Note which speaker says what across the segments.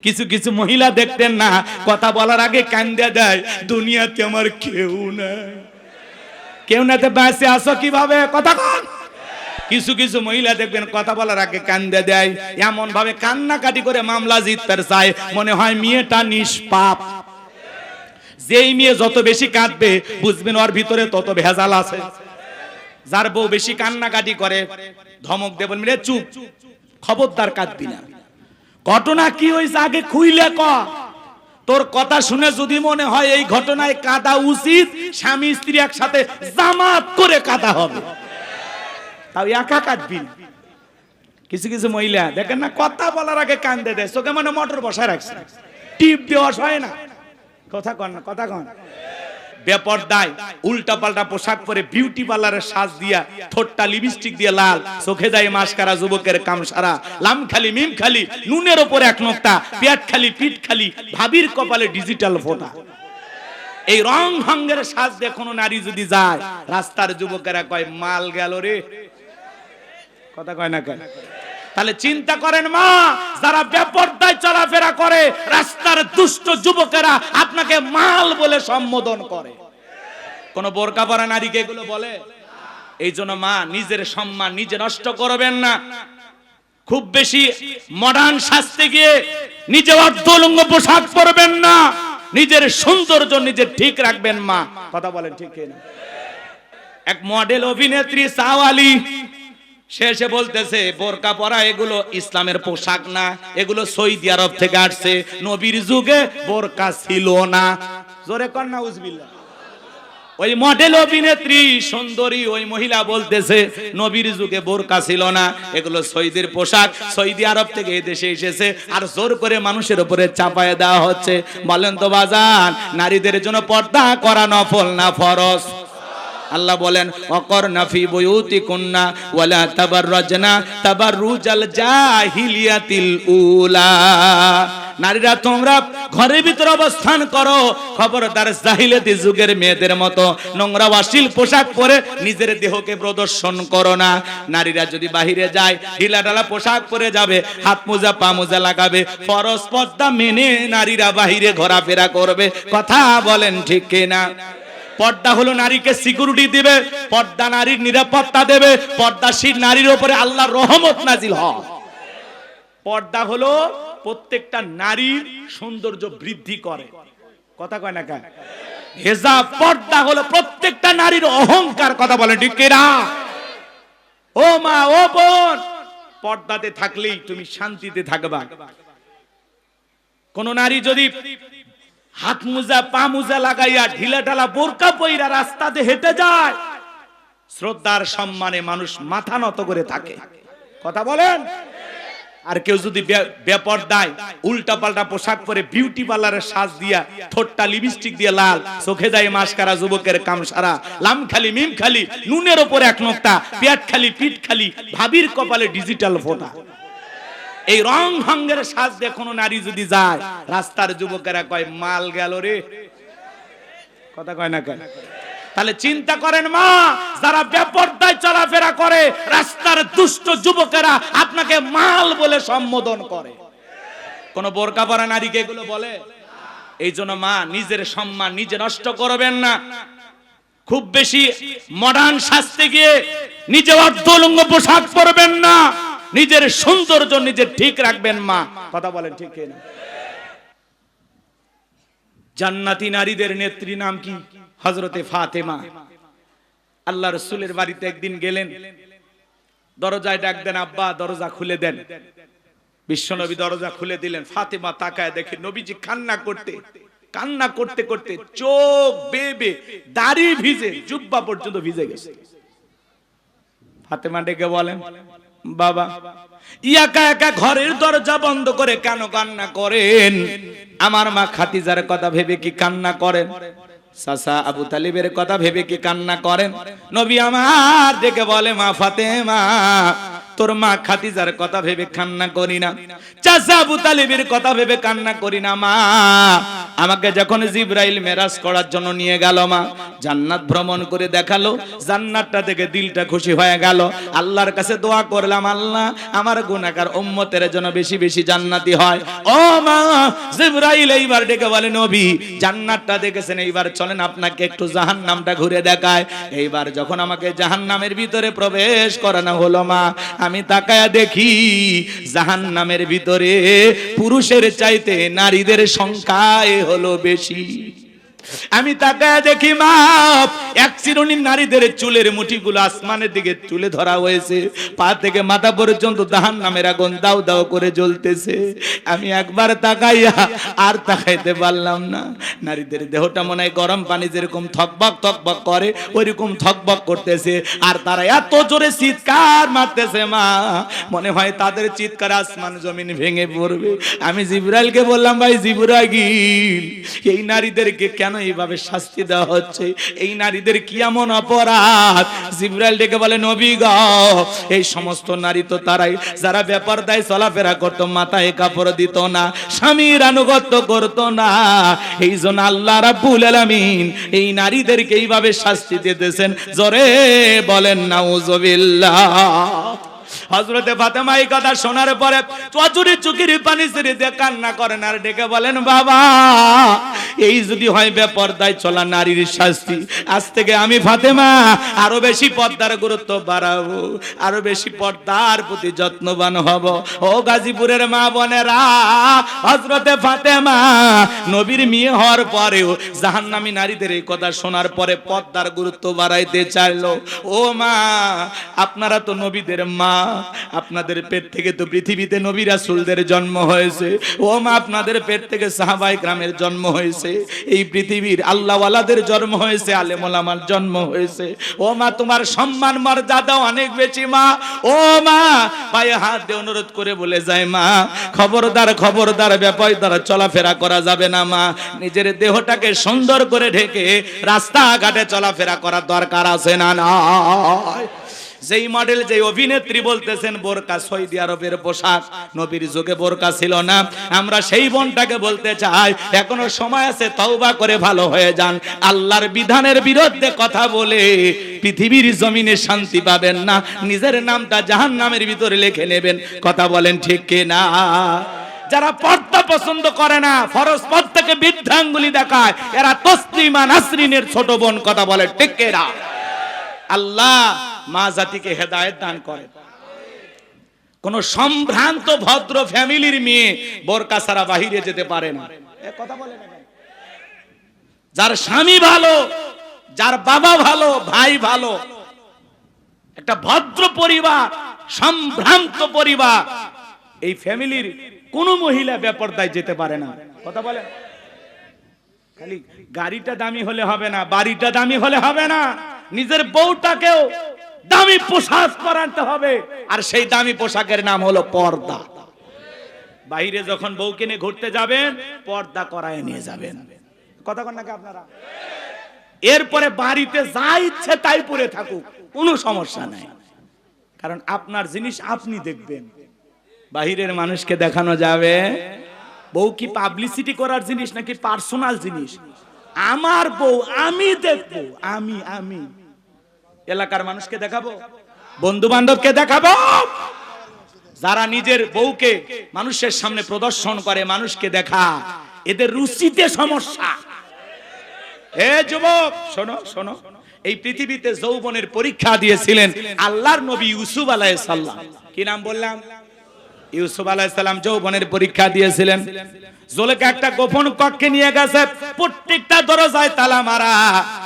Speaker 1: কিছু কিছু মহিলা দেখতেন না, কথা বলার আগে কান্দে দেয়, দুনিয়াতে আমার কেউ নাই। কেউ নাতে বেঁচে আসো কিভাবে? কথা কন। কিছু কিছু মহিলা দেখবেন কথা বলার আগে কান্দে দেয়, এমন ভাবে কান্নাকাটি করে মামলা জিততে চায়, মনে হয় মেয়েটা নিষ্পাপ। যেই মেয়ে যত বেশি কাঁদবে বুঝবেন ওর ভিতরে তত ভেজাল আছে। যার বউ বেশি কান্নাকাটি করে ধমক দেব, মিলে চুপ, খবরদার কাঁদবি না। ঘটনা কি হয়েছে আগে খুইলে ক। তোর কথা শুনে যদি মনে হয় এই ঘটনায় কাঁদা উচিত, স্বামী স্ত্রী একসাথে জামাত করে কাঁদা হবে, তাও একা কাঁদবি না। কিছু কিছু মহিলা দেখেন না, কথা বলার আগে কান্দে দেয়, চোখে মানে মোটর বসায় রাখছে, টিপ দেওয়া হয় না। কথা কন না, কথা কন। বেপরদায় উল্টা পাল্টা পোশাক পরে বিউটি পার্লারের সাজ দিয়া, ঠোঁটটা লিপস্টিক দিয়ে লাল, চোখে দেয় মাস্কারা, যুবকের কাম সারা, লাম খালি মিম খালি, নুনের ওপরে এক নোকটা, পেট খালি পিঠ খালি, ভাবির কপালে ডিজিটাল ফোঁটা। এই রং ভঙ্গের সাজ দিয়ে কোনো নারী যদি যায়, রাস্তার যুবকেরা কয় মাল গেল রে। কথা কয় না কেন? তাহলে চিন্তা করেন মা, যারা বেপরদায় চলাফেরা করে, রাস্তার দুষ্ট যুবকেরা আপনাকে মাল বলে সম্বোধন করে। কোন বোরকা পরা নারীকে এগুলো বলে? এই জন্য মা, নিজের সম্মান নিজে নষ্ট করবেন না। খুব বেশি মডার্ন সাজতে গিয়ে নিজে অর্ধলঙ্গ পোশাক পরবেন না। নিজের সৌন্দর্য নিজে ঠিক রাখবেন মা। কথা বলেন ঠিক কিনা? এক মডেল অভিনেত্রী সাওয়ালি, সে এসে বলতেছে বোরকা পরা এগুলো ইসলামের পোশাক না, এগুলো সৌদি আরব থেকে আসছে, নবীর যুগে বোরকা ছিল না। জোরে কর না উজবিল্লাহ। ওই মডেল অভিনেত্রী সুন্দরী ওই মহিলা বলতেছে নবীর যুগে বোরকা ছিল না, এগুলো সৌদির পোশাক, সৌদি আরব থেকে এই দেশে এসেছে, আর জোর করে মানুষের উপরে চাপায় দেওয়া হচ্ছে। বলেন তো বাজান, নারীদের জন্য পর্দা করা নফল না ফরজ? আল্লাহ বলেন ওয়াকরনা ফি বুয়ুতিকুন্না ওয়ালা তাবাররাজনা তাবাররুজাল জাহিলিয়াতিল উলা। নারীরা তোমরা ঘরের ভিতরে অবস্থান করো, খবরদার জাহিলিয়াতি যুগের মেয়েদের মতো নোংরা অশ্লীল পোশাক পরে নিজের দেহকে প্রদর্শন করো না। নারীরা যদি বাহিরে যায় ঢিলাঢালা পোশাক পরে যাবে, হাত মোজা পা মোজা লাগাবে, ফরজ পর্দা মেনে নারীরা বাহিরে ঘোরাফেরা করবে। কথা বলেন ঠিক কিনা? পর্দা হলো নারীকে সিকিউরিটি দিবে, পর্দা নারীর নিরাপত্তা দেবে, পর্দাশীল নারীর উপরে আল্লাহর রহমত নাজিল হয়। পর্দা হলো প্রত্যেকটা নারীর সৌন্দর্য বৃদ্ধি করে। কথা কয় না কেন? হিজাব পর্দা হলো প্রত্যেকটা নারীর অহংকার। কথা বলেন ঠিক কিনা? ও মা, ও বোন, পর্দাতে থাকলেই তুমি শান্তিতে থাকবা। কোন নারী যদি হাত মোজা পা মোজা লাগাইয়া ঢিলা ঢালা বোরকা পইরা রাস্তাতে হেঁটে যায়, শ্রদ্ধার সম্মানে মানুষ মাথা নত করে থাকে। কথা বলেন। আর কেউ যদি বেপরদায় উল্টা পাল্টা পোশাক পরে বিউটি পার্লারের সাজ দিয়া, ঠোঁটটা লিপস্টিক দিয়ে লাল, চোখে দেয় মাস্কারা, যুবকের কাম সারা, লাম খালি মিম খালি, নুনের ওপরে এক নোকটা, পেট খালি পিঠ খালি, ভাবির কপালে ডিজিটাল ফোঁটা। এই রং ভঙ্গের সাজ দিয়ে কোনো নারী যদি যায়, রাস্তার যুবকেরা কয় মাল গেল রে। কথা কয় না কেন? তাহলে চিন্তা করেন মা, যারা বেপরদায় চলাফেরা করে, রাস্তার দুষ্ট যুবকেরা আপনাকে মাল বলে সম্বোধন করে। কোন বোরকা পরা নারীকে এগুলো বলে? এই জন্য মা, নিজের সম্মান নিজে নষ্ট করবেন না। খুব বেশি মডার্ন সাজতে গিয়ে নিজে অর্ধলঙ্গ পোশাক পরবেন না। নিজের সৌন্দর্য নিজে ঠিক রাখবেন মা। কথা বলেন ঠিক কিনা? জান্নাতি নারীদের নেত্রী নাম কি? হযরতে ফাতেমা। আল্লাহ রাসূলের বাড়িতে একদিন গেলেন, দরজায় ডাক দেন, আব্বা দরজা খুলে দেন। বিশ্বনবী দরজা খুলে দিলেন। ফাতেমা তাকায় দেখে নবীজি কান্না করতে করতে চোখ বেবে, দাড়ি ভিজে, জুব্বা পর্যন্ত ভিজে গেছে। ফাতেমা ডেকে বলেন, বাবা একা একা ঘরের দরজা বন্ধ করে কেন কান্না করেন? আমার মা খাদিজার কথা ভেবে কি কান্না করেন? চাচা আবু তালিবের কথা ভেবে কি কান্না করেন? নবী আমার ডেকে বলে, মা ফাতেমা, তোর মা খাদিজার কথা ভেবে কান্না করি না, চাচা আবু তালিবের কথা ভেবে কান্না করি না, মা আমাকে যখন জিবরাইল মেরাজ করার জন্য নিয়ে গেল মা, জান্নাত ভ্রমণ করে দেখালো, জান্নাতটা দেখে দিলটা খুশি হয়ে গেল। আল্লাহর কাছে দোয়া করলাম, আল্লাহ আমার গুনাহগার উম্মতের জন্য বেশি বেশি জান্নাতি হয়। ও মা, জিবরাইল এইবার ডেকে বলে, নবী জান্নাতটা দেখেছেন, এইবার চলেন আপনাকে একটু জাহান্নামটা ঘুরে দেখায়। এইবার যখন আমাকে জাহান্নামের ভিতরে প্রবেশ করানো হলো মা, আমি তাকায়া দেখি জাহান্নামের ভিতরে পুরুষের চাইতে নারীদের সংখ্যাই হলো বেশি। আমি তাকায় দেখি মা, এক শ্রেণীর নারীদের চুলের মুঠিগুলো আসমানের দিকে তুলে ধরা হয়েছে, পা থেকে মাথা পর্যন্ত জাহান্নামের আগুন দাউ দাউ করে জ্বলতেছে। আমি একবার তাকাইয়া আর তাকাইতে পারলাম না। নারীদের দেহটা মনে হয় গরম পানি যেরকম থকবক থকবক করে ওইরকম থকবক করতেছে, আর তারা এত জোরে চিৎকার মারতেছে মা, মনে হয় তাদের চিৎকার আসমান জমিন ভেঙে পড়বে। আমি জিবরাইলকে বললাম, ভাই জিবরাইল, এই নারীদেরকে কেন এইভাবে শাস্তি দেওয়া হচ্ছে? এই নারীদের কি এমন অপরাধ? জিবরাইল ডেকে বলে, নবী গো, এই সমস্ত নারী তো তারাই যারা বেপরদায় চলাফেরা করতো, মাথায় কাপড় দিত না, স্বামীর আনুগত্য করতো না। এই জন্য আল্লাহ রাব্বুল আলামিন এই নারীদেরকে এইভাবে শাস্তি দিতেছেন। জোরে বলেন নাউজুবিল্লাহ। হযরতে ফাতেমা এই কথা শোনার পরে চুরি চুকির পানি ছেড়ে দিয়ে কান্না করেন আর ডেকে বলেন, বাবা এই যদি হয় বেপরদায় চলা নারীর শাস্তি, আজ থেকে আমি ফাতেমা আরো বেশি পর্দার গুরুত্ব বাড়াবো, আরো বেশি পর্দার প্রতি যত্নবান হব। ও গাজীপুরের মা বোনেরা, হযরতে ফাতেমা নবীর মেয়ে হওয়ার পরেও জাহান্নামী নারীদের এই কথা শোনার পরে পর্দার গুরুত্ব বাড়াইতে চাইলো। ও মা, আপনারা তো নবীদের মা, আপনাদের পেট থেকে তো পৃথিবীতে নবী রাসূলদের জন্ম হয়েছে। ও মা, আপনাদের পেট থেকে সাহাবায়ে কেরামের জন্ম হয়েছে, এই পৃথিবীর আল্লাহওয়ালাদের জন্ম হয়েছে, আলেম ওলামার জন্ম হয়েছে। ও মা, তোমার সম্মান মর্যাদা অনেক বেশি মা। ও মা, পায়ে হাত দিয়ে অনুরোধ করে বলে যায়, মা খবরদার খবরদার বেপরদায় চলাফেরা করা যাবে না মা। নিজের দেহটাকে সুন্দর করে ঢেকে রাস্তাঘাটে চলাফেরা করার দরকার আছে না? নয়। যেই মডেল, যেই অভিনেত্রী বলতেছেন বোরকা সৌদি আরবের পোশাক, নবীর যুগে বোরকা ছিল না। আমরা সেই বোনটাকে বলতে চাই, এখনো সময় আছে, তওবা করে ভালো হয়ে যান। আল্লাহর বিধানের বিরুদ্ধে কথা বলে পৃথিবীর জমিনে শান্তি পাবেন না, নিজের নামটা জাহান্নামের ভিতরে লিখে নেবেন। কথা বলেন ঠিক কি না? যারা পর্দা পছন্দ করে না, ফরজ পর্দাকে বৃদ্ধাঙ্গুলি দেখায়, এরা তসলিমা নাসরিনের ছোট বোন। কথা বলে ঠিক কি না? আল্লাহ মা জাতিকে হেদায়েত দান করে। কোন সম্ভ্রান্ত ভদ্র ফ্যামিলির মেয়ে বোরকা ছাড়া বাহিরে যেতে পারে না। কথা বলে না? যার স্বামী ভালো, যার বাবা ভালো, ভাই ভালো, একটা ভদ্র পরিবার, সম্ভ্রান্ত পরিবার, এই ফ্যামিলির কোন মহিলা বেপরদায় যেতে পারে না। কথা বলে? খালি গাড়িটা দামি হলে হবে না, বাড়িটা দামি হলে হবে না, নিজের বউটাকেও দামি পোশাক পরাতে হবে, আর সেই দামি পোশাকের নাম হলো পর্দা। বাইরে যখন বউকে নিয়ে ঘুরতে যাবেন, পর্দা করায় নিয়ে যাবেন। কথা কন নাকি আপনারা? এরপরে বাড়িতে যা ইচ্ছে তাই পরে থাকুক, কোনো সমস্যা নাই, কারণ আপনার জিনিস আপনি দেখবেন। বাহিরের মানুষকে দেখানো যাবে। বউ কি পাবলিসিটি করার জিনিস নাকি পার্সোনাল জিনিস? আমার বউ আমি দেখবো, আমি এলাকার মানুষকে দেখাবো, বন্ধু বান্ধবকে দেখাবো। যারা নিজের বউকে মানুষের সামনে প্রদর্শন করে, মানুষকে দেখা, এদের রুচিতে সমস্যা। হে যুবক, শোনো শোনো, এই পৃথিবীতে যৌবনের পরীক্ষা দিয়েছিলেন আল্লাহর নবী ইউসুফ আলাইহিস সালাম। কি নাম বললাম? ইউসুফ আলাইহিস সালাম যৌবনের পরীক্ষা দিয়েছিলেন। জুলেখা একটা গোপন কক্ষে নিয়ে গেছে, প্রত্যেকটা দরজায় তালা মারা।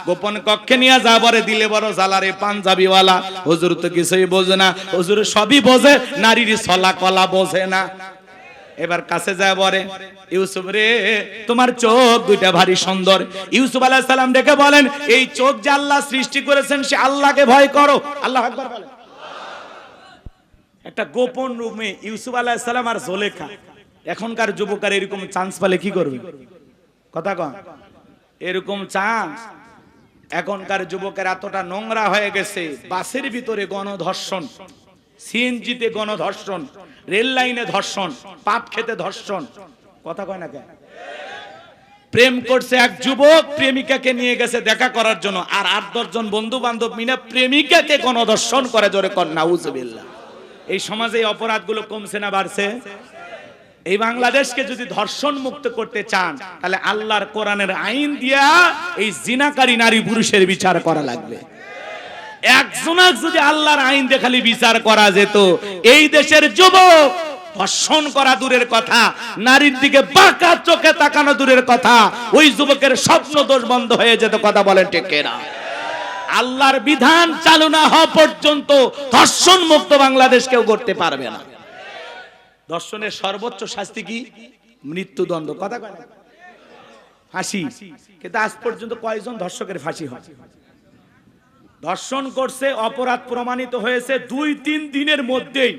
Speaker 1: গোপন কক্ষে নিয়ে যাবারে দিলে বড় জালারে পাঞ্জাবিওয়ালা। হুজুর তো কিছুই বোঝে না, হুজুর সবই বোঝে, নারীর ছলা কলা বোঝে না। এবার কাছে যায় বলে, ইউসুফ রে, তোমার চোখ দুইটা ভারী সুন্দর। ইউসুফ আলাইহিস সালাম ডেকে বলেন, এই চোখ যে আল্লাহ সৃষ্টি করেছেন, সে আল্লাহকে ভয় করো। আল্লাহু আকবার বলেন। একটা গোপন রুমে ইউসুফ আলাইহিস সালাম আর জুলেখা। এখনকার যুবকেরা এরকম চান্স পেলে কি করবে? কথা কন, এরকম চান্স। এখনকার যুবকেরা এতটা নোংরা হয়ে গেছে, বাসের ভিতরে গণধর্ষণ, সিএনজিতে গণধর্ষণ, রেল লাইনে ধর্ষণ, পাট খেতে ধর্ষণ। কথা কয় না কেন? প্রেম করছে এক যুবক, প্রেমিকাকে নিয়ে গেছে দেখা করার জন্য, আর 8-10 জন বন্ধু বান্ধব মিলে প্রেমিকাকে গণধর্ষণ করে, জোরে কর নাউজুবিল্লাহ। এই সমাজে এই অপরাধগুলো কমছে না বাড়ছে? এই বাংলাদেশকে যদি ধর্ষণ মুক্ত করতে চান, তাহলে আল্লাহর কোরআনের আইন দিয়া এই জিনাকারী নারী পুরুষের বিচার করা লাগবে। একজনের যদি আল্লাহর আইন দিয়ে খালি বিচার করা যেত, এই দেশের যুবক ধর্ষণ করা দূরের কথা, নারীর দিকে বাঁকা চোখে তাকানো দূরের কথা, ওই যুবকের স্বপ্ন দোষ বন্ধ হয়ে যেত। কথা বলেন ঠিক কিনা? আল্লাহর বিধান চালু না হওয়া পর্যন্ত ধর্ষণ মুক্ত বাংলাদেশ কেউ করতে পারবে না। ধর্ষণের সর্বোচ্চ শাস্তি কি? মৃত্যুদণ্ড। কথা কয় না? ফাঁসি। কিন্তু আজ পর্যন্ত কয়জন ধর্ষকের ফাঁসি হয়? ধর্ষণ করছে, অপরাধ প্রমাণিত হয়েছে, 2-3 দিনের মধ্যেই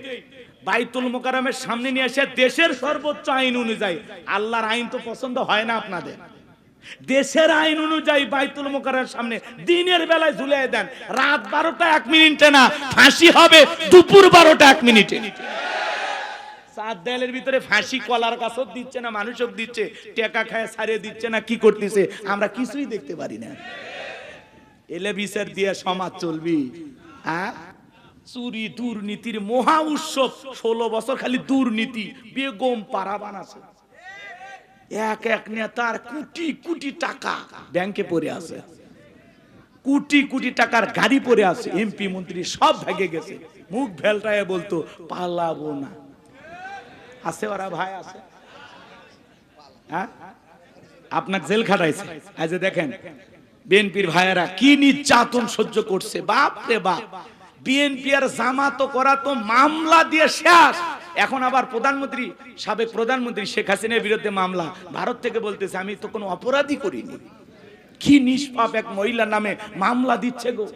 Speaker 1: বাইতুল মোকাররমের সামনে নিয়ে এসে দেশের সর্বোচ্চ আইন অনুযায়ী, আল্লাহর আইন তো পছন্দ হয় না আপনাদের, দেশের আইন অনুযায়ী বাইতুল মোকাররমের সামনে দিনের বেলায় ঝুলিয়ে দেন। রাত 12টা 1 মিনিটে না, ফাঁসি হবে দুপুর 12টা 1 মিনিটে। সাত দেয়ালের ভিতরে ফাঁসি কলার গাছও দিচ্ছে না, মানুষও দিচ্ছে, টেকা খায় ছাড়িয়ে দিচ্ছে না, কি করতেছে আমরা কিছুই দেখতে পারি না। এলে বিচার দিয়ে সমাজ চলবি? হ্যাঁ, চুরি দুর্নীতির মহা উৎসব, 16 বছর খালি দুর্নীতি, বেগম পাড়া বানাছে। এক এক নেতার কোটি কোটি টাকা ব্যাংকে পড়ে আছে, কোটি কোটি টাকার গাড়ি পড়ে আছে, এমপি মন্ত্রী সব ভেঙে গেছে, মুখ ভেলটায় বলতো পালাবো না। আছে ওরা ভাই আছে? হ্যাঁ, আপনাকে জেল খাটাইছে। আজ দেখেন বিএনপির ভাইয়েরা কি নির্যাতন সহ্য করছে, বাপ রে বাপ। বিএনপি আর জামাত করা তো মামলা দিয়ে শেষ। এখন আবার প্রধানমন্ত্রী, সাবেক প্রধানমন্ত্রী শেখ হাসিনার বিরুদ্ধে মামলা, ভারত থেকে বলতেছে আমি তো কোনো অপরাধী করিনি। কি নিষ্পাপ এক মহিলার নামে মামলা দিচ্ছে গো,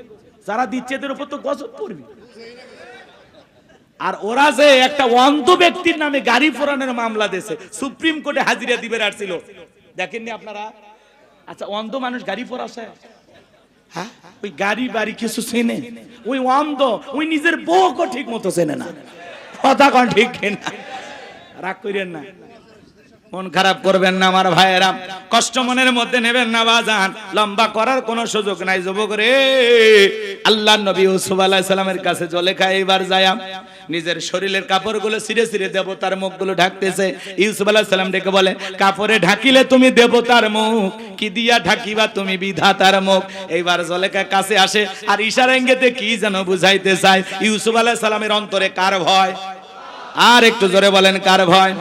Speaker 1: যারা দিচ্ছে এদের উপর তো গজব পড়বে। আর ওরা যে একটা অন্ধ ব্যক্তির নামে গাড়ি পোড়ানোর মামলা দিয়েছে, সুপ্রিম কোর্টে হাজিরা দিবে আসছিল, দেখেননি আপনারা? আচ্ছা, অন্ধ মানুষ গাড়ি পোড়াছে? হ্যাঁ, ওই গাড়ি বাড়ি কিছু চেনে? ওই অন্ধ, ওই নিজের বউকে ঠিক মতো চেনে না। কথা কোন ঠিক কিনা? রাগ করেন না, মন খারাপ করবেন না আমার ভাইয়েরা, কষ্ট মনের মধ্যে নেবেন না বাজান। লম্বা করার কোনো সুযোগ নাই যুবক রে। আল্লাহর নবী ইউসুফ আলাইহিস সালামের কাছে জলেখা এবার যায়, নিজের শরীরের কাপড়গুলো ছিঁড়ে ছিঁড়ে দেবতার মুখগুলো ঢাকতেছে। ইউসুফ আলাইহিস সালাম ডেকে বলে, কাপড়ে ঢাকিলে তুমি দেবতার মুখ, কি দিয়া ঢাকিবা তুমি বিধাতার মুখ। এইবার জলেখা কাছে আসে আর ইশারা ইঙ্গিতে কি যেন বুঝাইতে চায়। ইউসুফ আলাইহিস সালামের অন্তরে কার ভয়? আর একটু জোরে বলেন, কার ভয়?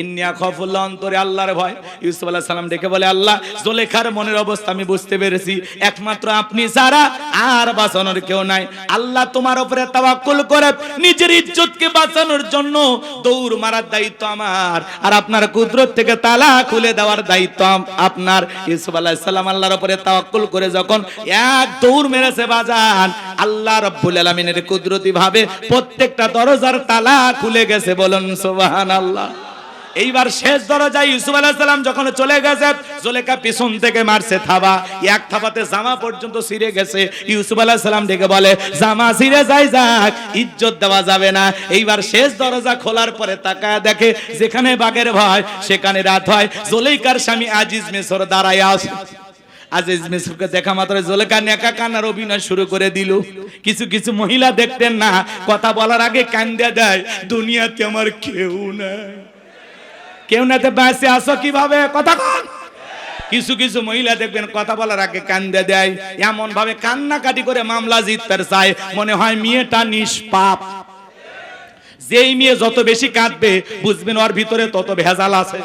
Speaker 1: ইন্নিয়া খাফুল্লাহ, অন্তরে আল্লাহর ভয়। ইউসুফ আলাইহিস সালাম ডেকে বলে, আল্লাহ, জুলেখার মনের অবস্থা আমি বুঝতে পেরেছি, একমাত্র আপনি ছাড়া আর বাঁচানোর কেউ নাই। আল্লাহ তোমার উপরে তাওয়াক্কুল করে নিজের ইজ্জতকে বাঁচানোর জন্য দৌড় মারার দায়িত্ব আমার, আর আপনার কুদরত থেকে তালা খুলে দেওয়ার দায়িত্ব আপনার। ইউসুফ আলাইহিস সালাম আল্লাহর উপরে তাওয়াক্কুল করে যখন এক দৌড় মেরেছে বাজান, আল্লাহ রাব্বুল আলামিনের কুদরতি ভাবে প্রত্যেকটা দরজার তালা খুলে গেছে। বলুন সুবহানাল্লাহ। এইবার শেষ দরজায় ইউসুফ আলাইহিস সালাম যখন চলে গেছে, জুলেখা পিছন থেকে মারছে থাবা, এক থাবাতে জামা পর্যন্ত ছিঁড়ে গেছে। ইউসুফ আলাইহিস সালাম ডেকে বলে, জামা ছিঁড়ে যায় যাক, ইজ্জত দেওয়া যাবে না। এইবার শেষ দরজা খোলার পরে তাকায় দেখে যেখানে বাঘের ভয় সেখানে রাত হয়। জুলেখার স্বামী আজিজ মিসর দাঁড়ায় আছে। আজিজ মিসরকে দেখা মাত্র জুলেখা নেকা কান্নার অভিনয় শুরু করে দিল। কিছু কিছু মহিলা দেখতেন না, কথা বলার আগে কান্দে দেয়, দুনিয়াতে আমার কেউ নাই। কেউ নাতে বাঁচে আসো কিভাবে? কথা কন। কিছু কিছু মহিলা দেখবেন কথা বলার আগে কান্দে দেয়, এমন ভাবে কান্নাকাটি করে মামলা জিততে চায়, মনে হয় মেয়েটা নিষ্পাপ। যেই মেয়ে যত বেশি কাঁদবে বুঝবেন ওর ভিতরে তত ভেজাল আছে।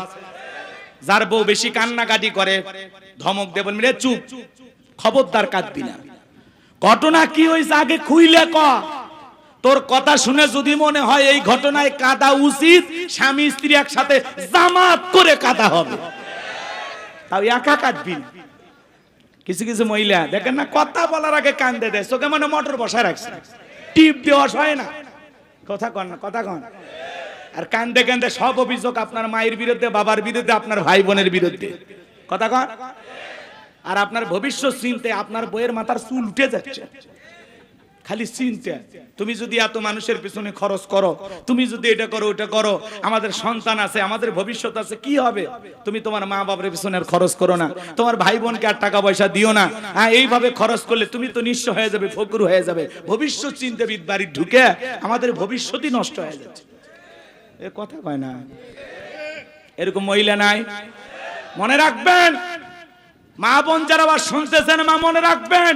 Speaker 1: যার বউ বেশি কান্নাকাটি করে ধমক দেব, মিলে চুপ, খবরদার কাঁদবি না। ঘটনা কি হয়েছে আগে খুইলে ক। তোর কথা শুনে যদি মনে হয় এই ঘটনায় কাঁদা উচিত, স্বামী স্ত্রী একসাথে জামাত করে কাঁদা হবে, তাও একা কাঁদবি। কিছু কিছু মহিলা দেখেন না, কথা বলার আগে কান্দে দেয়, চোখে মানে মোটর বসায় রাখছে, টিপ দেওয়া হয় না। কথা কন না, কথা কন। আর কান্দে কান্দে সব অভিযোগ আপনার মায়ের বিরুদ্ধে, বাবার বিরুদ্ধে, আপনার ভাই বোনের বিরুদ্ধে। কথা কন। আর আপনার ভবিষ্যৎ চিন্তে আপনার বইয়ের মাথার চুল উঠে যাচ্ছে। খালি চিন্তা। তুমি যদি এত মানুষের পিছনে খরচ করো, তুমি যদি এটা করো ওটা করো, আমাদের সন্তান আছে, আমাদের ভবিষ্যৎ আছে, কি হবে? তুমি তোমার মা বাবার পিছনে আর খরচ করো না, তোমার ভাই বোনকে আর টাকা পয়সা দিও না। হ্যাঁ, এইভাবে খরচ করলে তুমি তো নিঃস্ব হয়ে যাবে, ফকির হয়ে যাবে। ভবিষ্যৎ চিন্তাবিদ বাড়ি ঢুকে আমাদের ভবিষ্যৎই নষ্ট হয়ে যাচ্ছে। এ কথা কয় না? এরকম মহিলা নাই? মনে রাখবেন, মা বোন যারা আবার শুনতেছেন, মা মনে রাখবেন,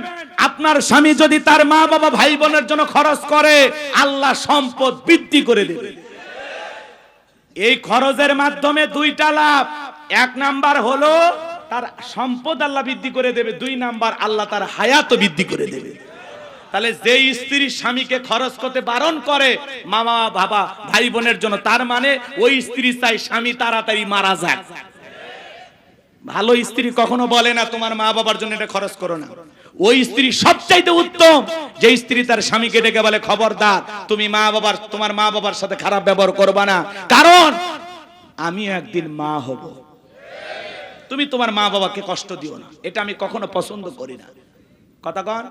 Speaker 1: আপনার স্বামী যদি তার মা বাবা ভাই বোনের জন্য খরচ করে, আল্লাহ সম্পদ বৃদ্ধি করে দেবে। এই খরচের মাধ্যমে দুইটা লাভ। এক নাম্বার হলো তার সম্পদ আল্লাহ বৃদ্ধি করে দেবে, দুই নাম্বার আল্লাহ তার হায়াত বৃদ্ধি করে দেবে। তাহলে যে স্ত্রী স্বামীকে খরচ করতে বারণ করে মামা বাবা ভাই বোনের জন্য, তার মানে ওই স্ত্রী চাই স্বামী তাড়াতাড়ি মারা যাক। ভালো স্ত্রী কখনো বলে না তোমার মা বাবার জন্য এটা খরচ করো না। ওই স্ত্রী সবচাইতে উত্তম যে স্ত্রী তার স্বামীকে ডেকে বলে, খবরদার তুমি তোমার মা বাবার সাথে খারাপ ব্যবহার করবা না, কারণ আমি একদিন মা হব। তুমি তোমার মা বাবাকে কষ্ট দিও না, এটা আমি কখনো পছন্দ করি না। কথা কন?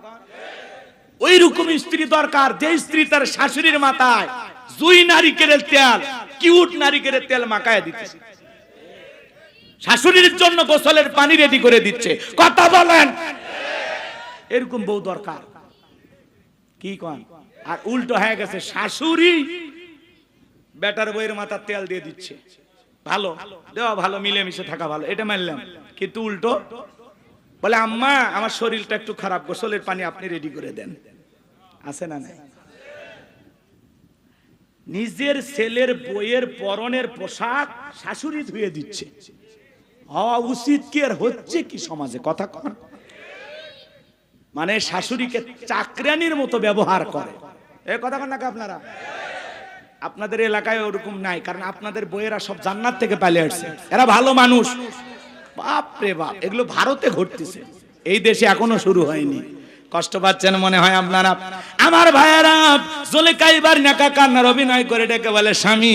Speaker 1: ওই রকম স্ত্রী দরকার, যে স্ত্রী তার শাশুড়ির মাথায় জুই নারিকেলের তেল, কিউট নারিকেলের তেল মাখায় দিতেছে, শাশুড়ির জন্য গোসলের পানি রেডি করে দিচ্ছে। কথা বলেন? এরকম বউ দরকার। কি কন? আর উল্টো হয়ে গেছে, শাশুড়ি বেটার বইয়ের মাথার তেল দিয়ে দিচ্ছে। ভালো দেওয়া ভালো, মিলেমিশে থাকা ভালো, এটা মানলাম, কিন্তু উল্টো বলে আম্মা আমার শরীরটা একটু খারাপ, গোসলের পানি আপনি রেডি করে দেন। আছে না নাই? নিজের ছেলের বইয়ের পরনের পোশাক শাশুড়ি ধুয়ে দিচ্ছে। হওয়া উচিত কি আর হচ্ছে কি সমাজে? কথা কন? মানে শাশুড়িকে চাকরানির মতো ব্যবহার করে। এ কথা কন নাকি আপনারা? আপনাদের এলাকায় ওরকম নাই, কারণ আপনাদের বইয়েরা সব জান্নাত থেকে পালিয়ে আসছে, এরা ভালো মানুষ। বাপ রে বাপ, এগুলো ভারতে ঘটতেছে, এই দেশে এখনো শুরু হয়নি। কষ্ট পাচ্ছেন মনে হয় আপনারা। আমার ভাইয়েরা, জুলেখা এবার নাকা কান্নার অভিনয় করে ডেকে বলে, স্বামী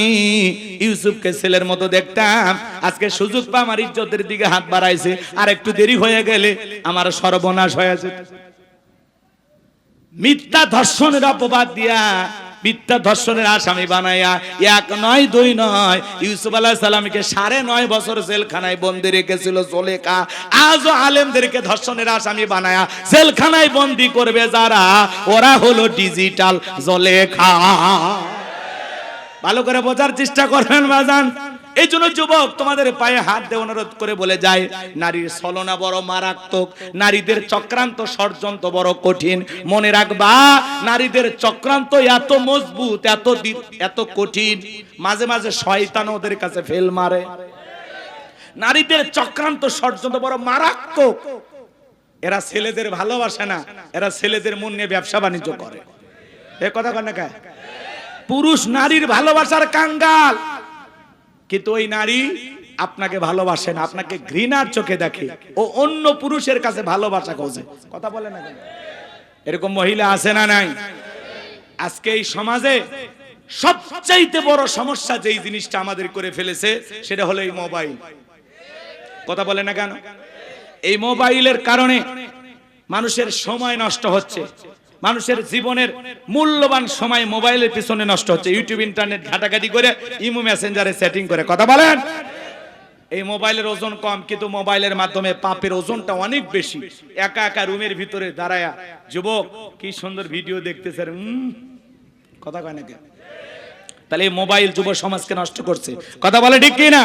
Speaker 1: ইউসুফকে ছেলের মতো দেখতাম, আজকে সুযোগ পা আমার ইজ্জতের দিকে হাত বাড়াইছে, আর একটু দেরি হয়ে গেলে আমার সর্বনাশ হয়ে যেত। মিথ্যা ধর্ষণের অপবাদ দিয়া, মিথ্যা ধর্ষণের আসামি বানাইয়া, এক নয় দুই নয়, ইউসুফ আলাইহিস সালামকে 9.5 বছর জেলখানায় বন্দি রেখেছিল জুলেখা। আজও আলেমদেরকে ধর্ষণের আসামি বানায়া জেলখানায় বন্দি করবে যারা, ওরা হলো ডিজিটাল জুলেখা। ভালো করে বোঝার চেষ্টা করবেন বাজান। এই জন্য যুবক, তোমাদের পায়ে হাত দিয়ে অনুরোধ করে বলে যায়, নারীর ছলনা বড় মারাত্মক, নারীদের চক্রান্ত ষড়যন্ত্র বড় কঠিন। মনে রাখবা, নারীদের চক্রান্ত এত মজবুত, এত কঠিন, মাঝে মাঝে শয়তান ওদের কাছে ফেল মারে। নারীদের চক্রান্ত ষড়যন্ত্র বড় মারাত্মক। এরা ছেলেদের ভালোবাসে না, এরা ছেলেদের মন নিয়ে ব্যবসা বাণিজ্য করে। এ কথা কন না কে? পুরুষ নারীর ভালোবাসার কাঙ্গাল, কিন্তু ওই নারী আপনাকে ভালোবাসে না, আপনাকে ঘৃণার চোখে দেখে, ও অন্য পুরুষের কাছে ভালোবাসা খোঁজে। কথা বলে না কেন? এরকম মহিলা আছে না নাই? আজকে এই সমাজে সবচাইতে বড় সমস্যা যেই জিনিসটা আমাদের করে ফেলেছে, সেটা হলো এই মোবাইল। কথা বলে না কেন? এই মোবাইলের কারণে মানুষের সময় নষ্ট হচ্ছে, মানুষের জীবনের মূল্যবান সময় মোবাইলের পিছনে নষ্ট হচ্ছে। ইউটিউব ইন্টারনেট ঘাটাঘাটি করে, ইমো মেসেঞ্জারে সেটিং করে। কথা বলেন? এই মোবাইলের ওজন কম, কিন্তু মোবাইলের মাধ্যমে পাপের ওজনটা অনেক বেশি। একা একা রুমের ভিতরে দাঁড়ায়া যুবক কি সুন্দর ভিডিও দেখতেছে। কথা কয় নাকি? তাহলে এই মোবাইল যুব সমাজকে নষ্ট করছে। কথা বলে ঠিক কি না?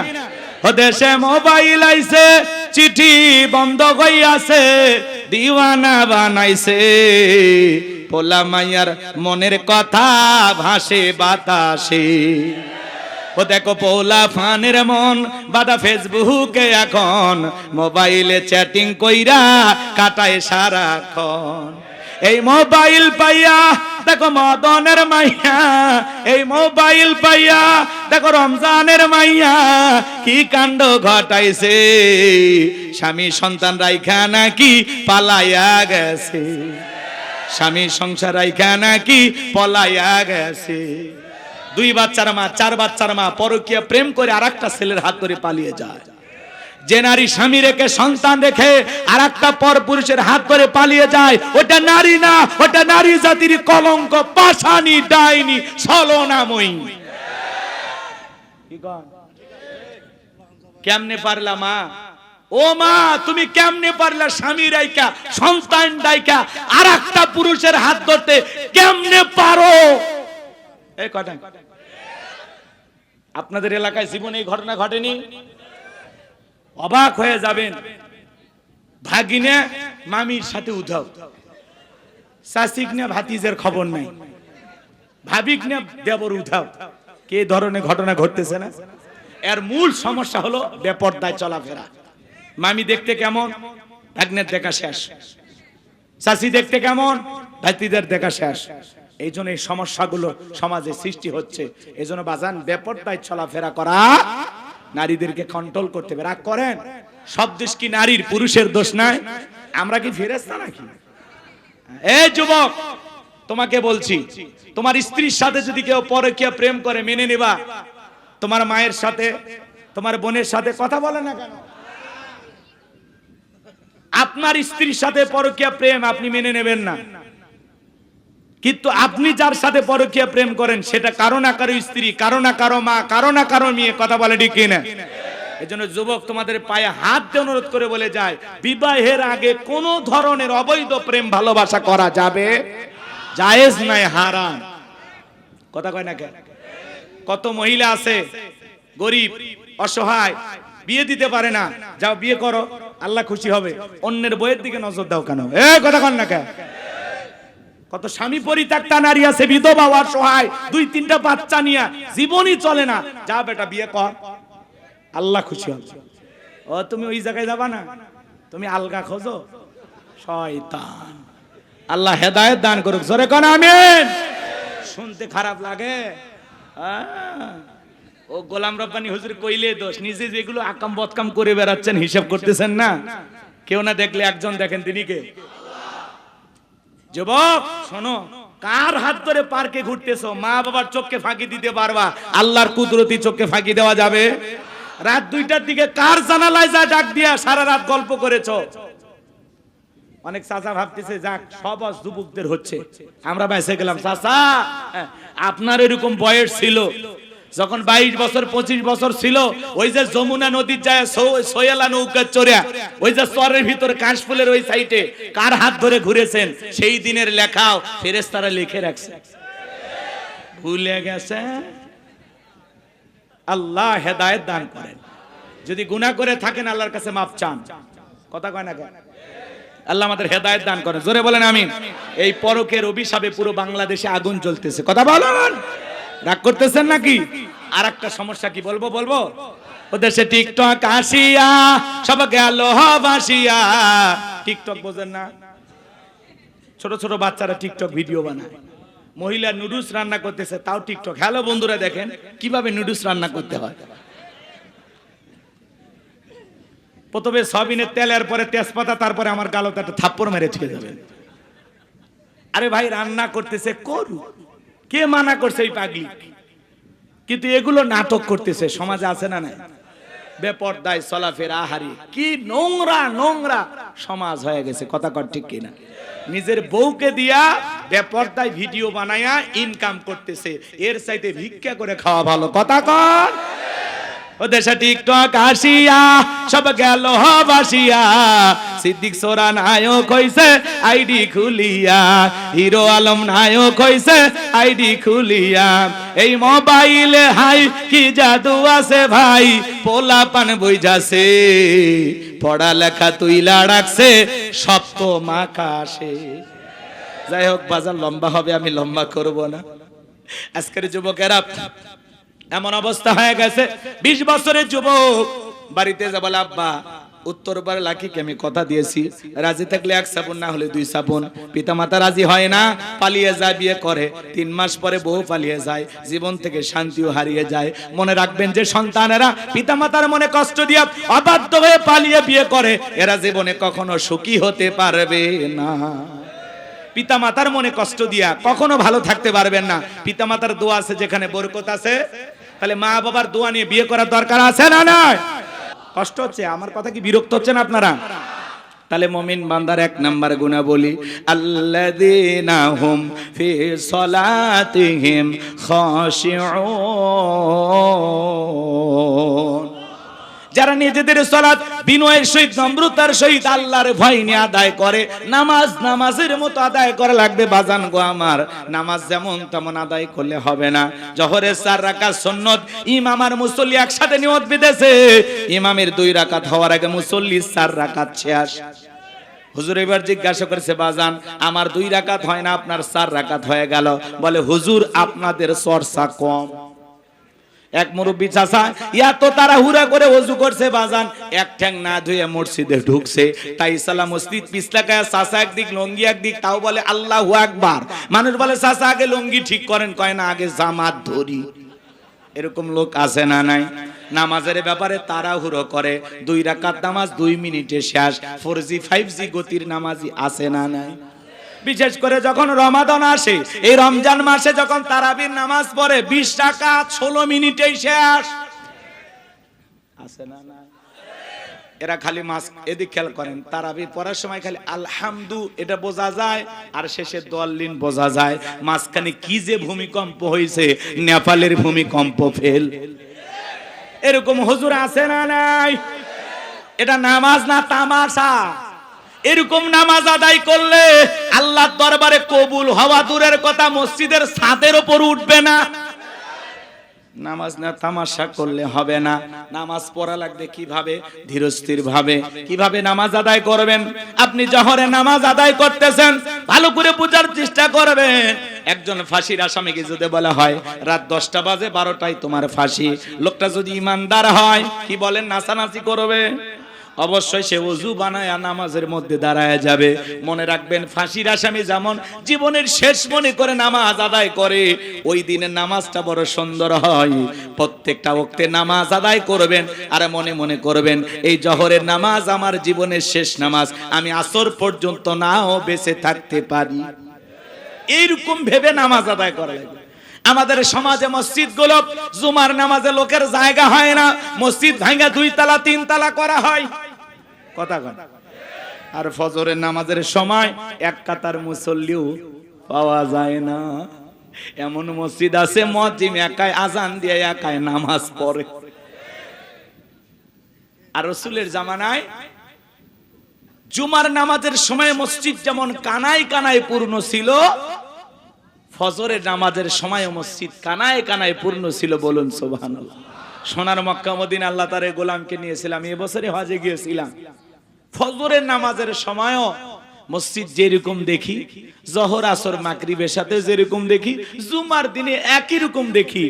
Speaker 1: দেশে মোবাইল আইছে, চিঠি বন্ধ হইয়াছে, দিওয়ানা বানাইছে, পোলা মাইয়ার মনের কথা ভাসে বাতাসে। ও দেখো পোলা ফানের মন বাদা ফেসবুকে এখন, মোবাইলে চ্যাটিং কইরা কাটায় সারাক্ষণ। এই মোবাইল পাইয়া দেখো মদনের মাইয়া, এই মোবাইল পাইয়া দেখো রমজানের মাইয়া, কি কাণ্ড ঘটাইছে, স্বামী সন্তান রাইখা নাকি পালাইয়া গেছে, স্বামী সংসার রাইখা নাকি পলাইয়া গেছে। 2 বাচ্চার মা, 4 বাচ্চার মা পরকীয়া প্রেম করে আরেকটা ছেলের হাত ধরে পালিয়ে যায়। যে নারী স্বামী রেখে সন্তান রেখে আর একটা পরপুরুষের হাত ধরে পালিয়ে যায়, ওটা নারী না, ওটা নারী জাতির কলঙ্ক, পাশানি, ডাইনি, ছলনাময়ী। কেমনে পারলা মা? ও মা, তুমি কেমনে পারলা স্বামী রাইকা সন্তান রাইকা আর একটা পুরুষের হাত ধরতে? কেমনে পারো? এই কথা আপনাদের এলাকায় জীবনে এই ঘটনা ঘটেনি? অবাক হয়ে যাবেন। ভাগিনে মামির সাথে উধাও, শাসিক না ভাতিজের খবর নাই, ভাবিক না দেবর উধাও। কে ধরনের ঘটনা ঘটতেছে না? এর মূল সমস্যা হলো বেপরদায় চলাফেরা। মামি দেখতে কেমন, ভাগ্নের দেখা শেষ। শাসি দেখতে কেমন, ভাতিদের দেখা শেষ। এই জন্য এই সমস্যাগুলো সমাজে সৃষ্টি হচ্ছে। এই জন্য বাজান বেপরদায় চলাফেরা করা, নারীদেরকে কন্ট্রোল করতে হবে। রাগ করেন, সব দোষ কি নারীর, পুরুষের দোষ নাই? আমরা কি ফেরেশতা নাকি? এই যুবক, তোমাকে বলছি, তোমার স্ত্রীর সাথে যদি কেউ পরকীয়া প্রেম করে মেনে নেবা? তোমার মায়ের সাথে, তোমার বোনের সাথে কথা বলে না কেন? আপনার স্ত্রীর সাথে পরকীয়া প্রেম আপনি মেনে নেবেন না, কিন্তু আপনি যার সাথে পরকীয়া প্রেম করেন সেটা কারো না কারো স্ত্রী, কারো না কারো মা, কারো না কারো মেয়ে। কথা বলে ঠিক কিনা? এজন্য যুবক, তোমাদের পায়ে হাত দিয়ে অনুরোধ করে বলে যায়, বিবাহের আগে কোন ধরনের অবৈধ প্রেম ভালোবাসা করা যাবে, জায়েজ নাই, হারাম। কথা কয় না কেন? কত মহিলা আছে গরিব অসহায়, বিয়ে দিতে পারে না, যাও বিয়ে করো, আল্লাহ খুশি হবে। অন্যের বইয়ের দিকে নজর দাও কেন? কথা কন না কেন? কত স্বামী পরিত্যক্তা নারী আছে, বিধবা অসহায়, 2-3টা বাচ্চা নিয়ে জীবনই চলে না, যা বেটা বিয়ে কর, আল্লাহ খুশি হবে। ও তুমি ওই জায়গায় যাবা না, তুমি আলগা খোঁজো, শয়তান। আল্লাহ হেদায়েত দান করুক, জোরে কোন আমিন। শুনতে খারাপ লাগে। ও গোলাম রব্বানী হুজুর কইলে দোষ, নিজে যেগুলো আকাম বদকাম করে বেড়াচ্ছেন হিসাব করতেছেন না। কেউ না দেখলে একজন দেখেন, তিনি কে? যুবক শোনো, কার হাত ধরে পার্কে ঘুরতেছো? মা বাবার চোখকে ফাঁকি দিতে পারবা, আল্লাহর কুদরতি চোখকে ফাঁকি দেওয়া যাবে? রাত 2টার দিকে কার জানালায় যা ডাক দিয়া সারা রাত গল্প করেছো? অনেক চাচা ভাবতেছে যাক সব যুবকদের হচ্ছে, আমরা বেঁচে গেলাম। চাচা, আপনার এরকম বয়স ছিল যখন 22 বছর 25 বছর ছিল, ওই যে যমুনা নদীর যায় সোয়েলা নৌকা চড়ে ওই যে চরের ভিতরে কাশফুলের ওই সাইডে কার হাত ধরে ঘুরেছেন? সেই দিনের লেখাও ফেরেশতারা লিখে রাখছে, ভুলে গেছে। আল্লাহ হেদায়েত দান করেন। যদি গুনাহ করে থাকেন আল্লাহর কাছে মাফ চান। কথা কয় না কেন? আল্লাহ আমাদের হেদায়েত দান করেন, জোরে বলেন আমিন। এই পরকের অভিশাপে পুরো বাংলাদেশে আগুন জ্বলতেছে। কথা বলেন, রাগ করতেছেন নাকি? আর একটা সমস্যা কি বলবো? ওদেশে টিকটক আসিয়া সব গেল ভাসিয়া। টিকটক বোঝেন না? ছোট ছোট বাচ্চারা টিকটক ভিডিও বানায়। মহিলা নুডলস রান্না করতেছে, তাও টিকটক। হ্যালো বন্ধুরা, দেখেন কিভাবে নুডলস রান্না করতে হয়। প্রথমে সয়াবিনের তেলের পরে তেজপাতা, তারপরে আমার গালতে একটা থাপ্পড় মেরে ছুঁয়ে দেবেন। আরে ভাই, রান্না করতেছে করু, কে মানা করছে এই পাগলি? কিন্তু এগুলো নাটক করতেছে, সমাজে আছে না নাই? বেপরদায় চলাফেরা, আহারি, কি নোংরা নোংরা সমাজ হয়ে গেছে। কথা কর ঠিক কিনা? নিজের বউকে দিয়া বেপরদায় ভিডিও বানায়া ইনকাম করতেছে, এর চাইতে ভিক্ষা করে খাওয়া ভালো। কথা কর। ওদেশে টিকটক আসিয়া সব গেল ভাসিয়া। সিদ্দিক সোরা নায়ক হইছে আইডি খুলিয়া, হিরো আলম নায়ক হইছে আইডি খুলিয়া। এই মোবাইলে হাই কি জাদু আছে ভাই, পোলা পান বই যাচ্ছে, পড়ালেখা তুইলা রাখছে সপ্তম আকাশে। যাই হোক বাজার লম্বা হবে, আমি লম্বা করব না। আজকের যুবকেরা এমন অবস্থা হয়ে গেছে, 20 বছরের যুবক বাড়িতে যা বলে, আব্বা উত্তরবার লাকিকে আমি কথা দিয়েছি, রাজি থাকলে 1 শ্রাবণ, না হলে 2 শ্রাবণ। পিতা মাতা রাজি হয় না, পালিয়ে যায়, বিয়ে করে। 3 মাস পরে বউ পালিয়ে যায়, জীবন থেকে শান্তিও হারিয়ে যায়। মনে রাখবেন যে সন্তানেরা পিতা মাতার মনে কষ্ট দিয়া অবাধ্য হয়ে পালিয়ে বিয়ে করে, এরা জীবনে কখনো সুখী হতে পারবে না। পিতা মাতার মনে কষ্ট দিয়া কখনো ভালো থাকতে পারবেন না। পিতা মাতার দোয়া আছে যেখানে বরকত আছে, তাহলে মা বাবার দোয়া নিয়ে বিয়ে করার দরকার আছে না নাই? কষ্ট হচ্ছে? আমার কথা কি বিরক্ত হচ্ছেন আপনারা? তাহলে মুমিন বান্দার এক নাম্বার গুণাবলী, আল্লাযীনা হুম ফি সলাতিহিম খাশিউন, যারা নিজেদের সালাত বিনয়ের সহিত নম্রতার সহিত আল্লাহর ভয় নিয়ে আদায় করে। নামাজের মতো আদায় করা লাগবে বাজান গো আমার। নামাজ যেমন তেমন আদায় করলে হবে না। জোহরের 4 রাকাত সুন্নত, ইমাম আর মুসল্লি একসাথে নিয়ত বিদেছে, ইমামের 2 রাকাত হওয়ার আগে মুসল্লি 4 রাকাত শেষ। হুজুর এবার জিজ্ঞাসা করেছে, বাজান আমার 2 রাকাত হয় না, আপনার 4 রাকাত হয়ে গেল। বলে হুজুর আপনাদের চর্চা কম। এক মুরব্বী চাচা এত তাড়াহুড়া করে ওযু করছে বাজান, এক ঠ্যাং না ধুয়ে মসজিদে ঢুকছে। তাই সালাম মসজিদ পিছলাকায়, চাচা একদিক লঙ্গি একদিক, তাও বলে আল্লাহু আকবার। মানুষ বলে চাচা আগে লঙ্গি ঠিক করেন, কয় না আগে জামাত ধরি। এরকম লোক আছে না নাই? নামাজের ব্যাপারে তাড়াহুড়ো করে, 2 রাকাত নামাজ 2 মিনিটে শেষ। 4G 5G গতির নামাজি আছে না নাই? বিশেষ করে যখন রমাদান আসে, এই রমজান মাসে যখন তারাবির নামাজ পড়ে 20 রাকাত 16 মিনিটেই শেষ। আছে না না? এরা খালি মাস এদিক খেয়াল করেন, তারাবি পড়ার সময় খালি আলহামদু এটা বোঝা যায়, আর শেষে দোয়াল্লিন বোঝা যায়। মাঝখানে কি যে ভূমিকম্প হয়েছে, নেপালের ভূমিকম্প ফেল। এরকম হুজুর আছে না নাই? এটা নামাজ না তামাশা? এরকম নামাজ আদায় করলে আল্লাহর দরবারে কবুল হওয়া দূরের কথা, মসজিদের ছাদের উপর উঠবে না। নামাজ না তামাশা করলে হবে না। নামাজ পড়া লাগবে কিভাবে? ধীরস্থির ভাবে। কিভাবে নামাজ আদায় করবেন? আপনি জোহরে নামাজ আদায় করতেছেন, ভালো করে বোঝার চেষ্টা করবেন। একজন ফাঁসির আসামিকে যদি বলা হয় রাত 10টা বাজে 12টায় তোমার ফাঁসি, লোকটা যদি ইমানদার হয় কি বলেন? নাচানাচি করবে? অবশ্যই সে ওযু বানায় নামাজের মধ্যে দাঁড়ায় যাবে। মনে রাখবেন, ফাঁসির আসামি যেমন জীবনের শেষ মনে করে নামাজ আদায় করে, ওই দিনের নামাজটা বড় সুন্দর হয়। প্রত্যেকটা ওয়াক্তে নামাজ আদায় করবেন, আর মনে মনে করবেন এই জোহরের নামাজ আমার জীবনের শেষ নামাজ, আমি আসর পর্যন্ত নাও বেঁচে থাকতে পারি। এইরকম ভেবে নামাজ আদায় করা লাগবে। আমাদের সমাজে মসজিদগুলো জুমার নামাজে লোকের জায়গা হয় না, মসজিদ ভাঙা 2 তালা 3 তালা করা হয়। কথা কন। আর ফজরের নামাজের সময় এক কাতার মুসল্লিও পাওয়া যায় না। এমন মসজিদ আছে মুয়াজ্জিন একাই আজান দিয়ে একাই নামাজ পড়ে। আর রাসূলের জামানায় জুমার নামাজের সময় মসজিদ যেমন কানায় কানায় পূর্ণ ছিল, ফজরের নামাজের সময় মসজিদ কানায় কানায় পূর্ণ ছিল। বলুন সুবহানাল্লাহ। সোনার মক্কা মদিনা আল্লাহ তাআলা গোলামকে নিয়েছিলাম, এবছরে হজে গিয়েছিলাম। ফজরের নামাজের সময়ও মসজিদ যেরকম দেখি, জোহর আসর মাগরিবের সাথে যেরকম দেখি, জুমার দিনে একই রকম দেখি।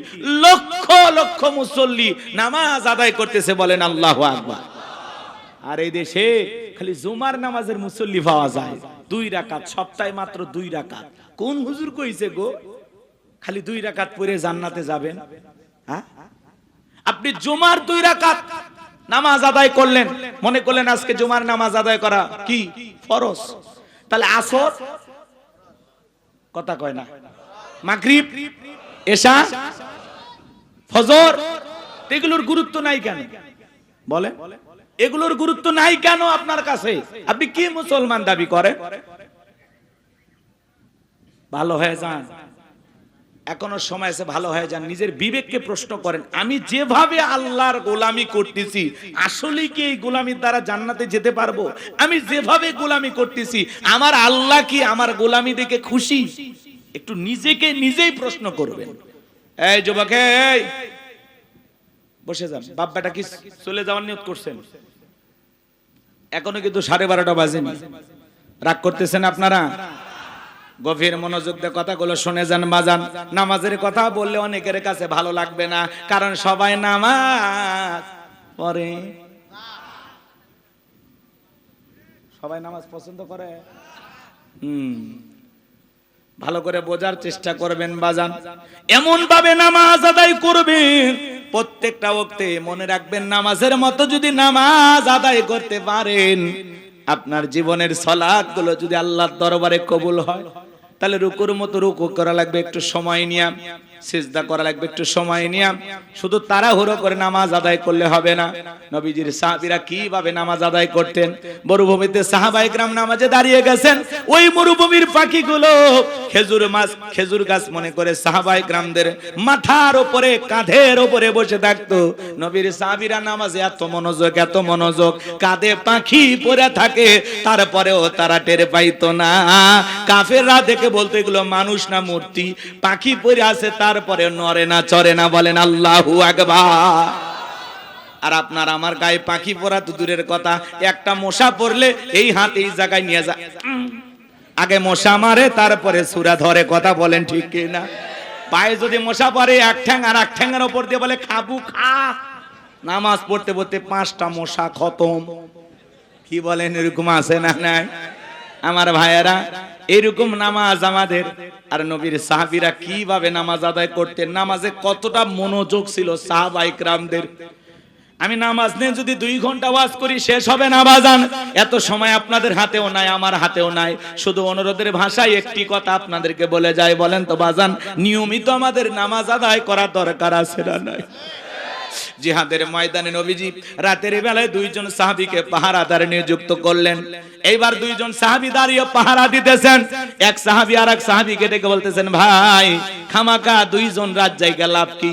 Speaker 1: লক্ষ লক্ষ মুসল্লি নামাজ আদায় করতেছে, বলেন আল্লাহু আকবার। আর এই দেশে খালি জুমার নামাজের মুসল্লি পাওয়া যায় 2 রাকাত, সপ্তাহে মাত্র 2 রাকাত। কোন হুজুর কইছে গো খালি 2 রাকাত পড়ে জান্নাতে যাবেন? হ্যাঁ, আপনি জুমার 2 রাকাত নামাজ আদায় করলেন, মনে করলেন আজকে জুমার নামাজ আদায় করা কি ফরজ। তাহলে আসর, কথা কয় না, মাগরিব, এশা, ফজর, এগুলোর গুরুত্ব নাই কেন? বলে এগুলোর গুরুত্ব নাই কেন আপনার কাছে? আপনি কি মুসলমান দাবি করেন? ভালো হয়ে যান, এখনো সময় আছে, ভালো হয়ে যান। নিজের বিবেককে প্রশ্ন করেন, আমি যেভাবে আল্লাহর গোলামি করতেছি আসলে কি এই গোলামির দ্বারা জান্নাতে যেতে পারবো? আমি যেভাবে গোলামি করতেছি আমার আল্লাহ কি আমার গোলামি দেখে খুশি? একটু নিজেকে নিজেই প্রশ্ন করবেন। এই যুবক, এই বসে যান। বাপ বেটা কি চলে যাওয়ার নিয়ত করছেন? এখনো কিন্তু 12:30 বাজেনি। রাগ করতেছেন আপনারা? গভীর মনোযোগ দিয়ে কথাগুলো শুনে যান বাজান। নামাজের কথা বললে অনেকের কাছে ভালো লাগবে না, কারণ সবাই নামাজ পড়ে। সবাই নামাজ পছন্দ করে। ভালো করে বোঝার চেষ্টা করবেন বাজান। এমন ভাবে নামাজ আদায় করবেন প্রত্যেকটা ওয়াক্তে, মনে রাখবেন নামাজের মতো যদি নামাজ আদায় করতে পারেন, আপনার জীবনের সালাতগুলো যদি আল্লাহর দরবারে কবুল হয়, তাহলে রুকুর মতো রুকু করা লাগবে একটু সময় নিয়ে। সিজদা করা লাগবে, একটু সময় নিয়ে। শুধু তাড়াহুড়ো করে নামাজ আদায় করলে হবে না। নবীজির সাহাবীরা কিভাবে নামাজ আদায় করতেন? মরুভূমিতে সাহাবায়ে কেরাম নামাজে দাঁড়িয়ে গেছেন, ওই মরুভূমির পাখিগুলো খেজুর গাছ মনে করে সাহাবায়ে কেরামদের মাথার উপরে, কাঁধের উপরে বসে থাকতো। নবীর সাহাবীরা নামাজে এত মনোযোগ, কাঁধে পাখি পড়ে থাকে, তারপরেও তারা টের পাইতো না। কাফেররা দেখে বলতো এগুলো মানুষ না মূর্তি, পাখি পড়ে আছে, তারপরে নড়ে না চড়ে না। বলেন আল্লাহু আকবার। আর আপনার আমার গায়ে পাখি পড়া তো দূরের কথা, একটা মশা পড়লে এই হাত এই জায়গায় নিয়ে যায়, আগে মশা মারে তারপরে সূরা ধরে। কথা বলেন ঠিক কি না? পায়ে যদি মশা পড়ে, এক ঠ্যাং আর এক ঠ্যাঙের উপর দিয়ে বলে খাবু খা। নামাজ পড়তে পড়তে 5টা মশা খতম। কি বলেন, এরকম আছে না নাই? আমার ভাইয়েরা, এরকম নামাজ আমাদের। আর নবীর সাহাবীরা কিভাবে নামাজ আদায় করতেন, নামাজে কতটা মনোযোগ ছিল সাহাবায়ে কেরামদের। আমি নামাজ নিয়ে যদি 2 ঘন্টা ওয়াজ করি শেষ হবে না বাজান। এত সময় আপনাদের হাতেও নাই, আমার হাতেও নাই। শুধু অনুরোধের ভাষায় একটি কথা আপনাদেরকে বলে যাই, বলেন তো বাজান, নিয়মিত আমাদের নামাজ আদায় করা দরকার আছে না নাই? জিহাদের ময়দানে নবীজি রাতের বেলায় 2 জন সাহাবীকে পাহারাদার নিযুক্ত করলেন। এইবার 2 জন সাহাবী দাঁড়িয়ে পাহারা দিতেছেন। এক সাহাবী আর এক সাহাবীকে ডেকে বলতেছেন, ভাই খামাকা 2 জন রাত জায়গা লাভ কি?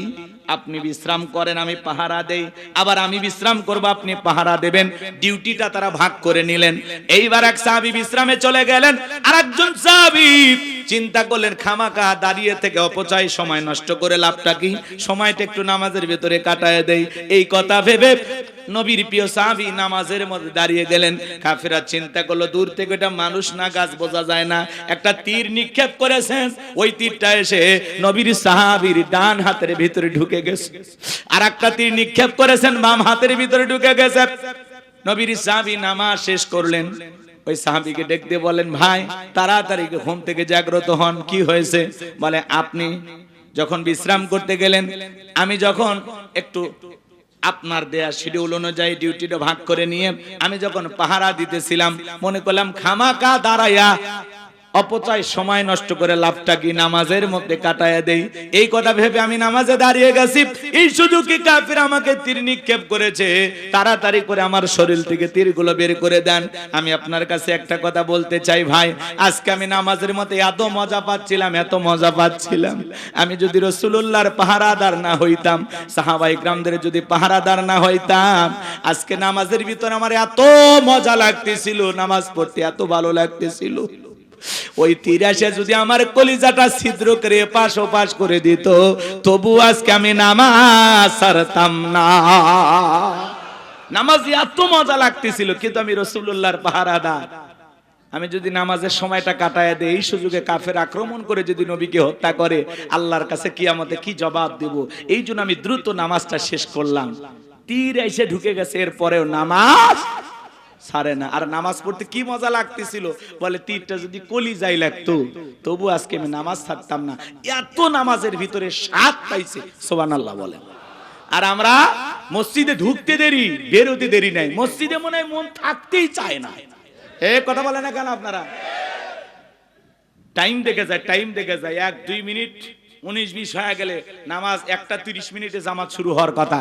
Speaker 1: আপনি বিশ্রাম করেন, আমি পাহারা দেই, আবার আমি বিশ্রাম করব, আপনি পাহারা দেবেন। ডিউটিটা তারা ভাগ করে নিলেন। এইবার এক সাহাবী বিশ্রামে চলে গেলেন, আরেকজন সাহাবী চিন্তা করলেন খামাকা দাঁড়িয়ে থেকে অপচয় সময় নষ্ট করে লাভটা কি, সময়টা একটু নামাজের ভিতরে কাটায় দেই। এই কথা ভেবে নবীর প্রিয় সাহাবী নামাজের মধ্যে দাঁড়িয়ে গেলেন। কাফেররা চিন্তা করলো দূর থেকে এটা মানুষ না গাছ বোঝা যায় না, একটা তীর নিক্ষেপ করেছেন, ওই তীরটা এসে নবীর সাহাবীর ডান হাতের ভিতরে ঢুকে গেছে। আর একটা তীর নিক্ষেপ করেছেন, বাম হাতের ভিতরে ঢুকে গেছে। নবীর সাহাবী নামাজ শেষ করলেন। ওই সাহাবীকে ডেকে দিয়ে বলেন, ভাই তাড়াতাড়ি ঘুম থেকে জাগ্রত হন, কি হয়েছে? বলে, আপনি যখন বিশ্রাম করতে গেলেন, আমি যখন একটু আপনার দেয়া শিডিউল অনুযায়ী ডিউটিটা ভাগ করে নিয়ে আমি যখন পাহারা দিতেছিলাম, মনে করলাম খামাকা দাঁড়াইয়া অপচয় সময় নষ্ট করে লাভটা কি, নামাজের মধ্যে কাটায়া দেই। এই কথা ভেবে আমি নামাজে দাঁড়িয়ে গেছি। এই সুযোগে কাফির আমাকে তীর নিক্ষেপ করেছে, তাড়াতাড়ি করে আমার শরীর থেকে তীরগুলো বের করে দেন। আমি আপনার কাছে একটা কথা বলতে চাই ভাই, আজকে আমি নামাজের মধ্যে এত মজা পাচ্ছিলাম, আমি যদি রাসূলুল্লাহর পাহারাদার না হইতাম, সাহাবায়ে কেরামদের যদি পাহারাদার না হইতাম, আজকে নামাজের ভিতরে আমার এত মজা লাগতেছিল, নামাজ পড়তে এত ভালো লাগতেছিল। ওই তীরাশে যদি আমার কলিজাটা ছিদ্র করে পাশ ও পাশ করে দিত, তবু আজকে আমি নামাজ ছাড়তাম না। নামাজ এত মজা লাগতেছিল, কিন্তু আমি রাসূলুল্লাহর পাহারাদার। আমি যদি নামাজের সময়টা কাটায় দেই, এই সুযোগে কাফের আক্রমণ করে যদি নবীকে হত্যা করে, আল্লাহর কাছে কিয়ামতে কি জবাব দেব? এই জন্য আমি দ্রুত নামাজটা শেষ করলাম। তীর এসে ঢুকে গেছে, এরপরেও নামাজ ছাড়ে না। আর নামাজ পড়তে কি মজা লাগতেছিল, বলে তীরটা যদি কলিজায় লাগতো, তবু আজকে আমি নামাজ ছাড়তাম না। এত নামাজের ভিতরে স্বাদ পাইছে, সুবহানাল্লাহ বলেন। আর আমরা মসজিদে ঢুকতে দেরি, বেরোতে দেরি নাই, মসজিদে মনে হয় মন থাকতেই চায় না। কথা বলে না কেন আপনারা? টাইম দেখে যায় 1-2 মিনিট 19-20 হয়ে গেলে নামাজ 1টা 30 জামাত শুরু হওয়ার কথা,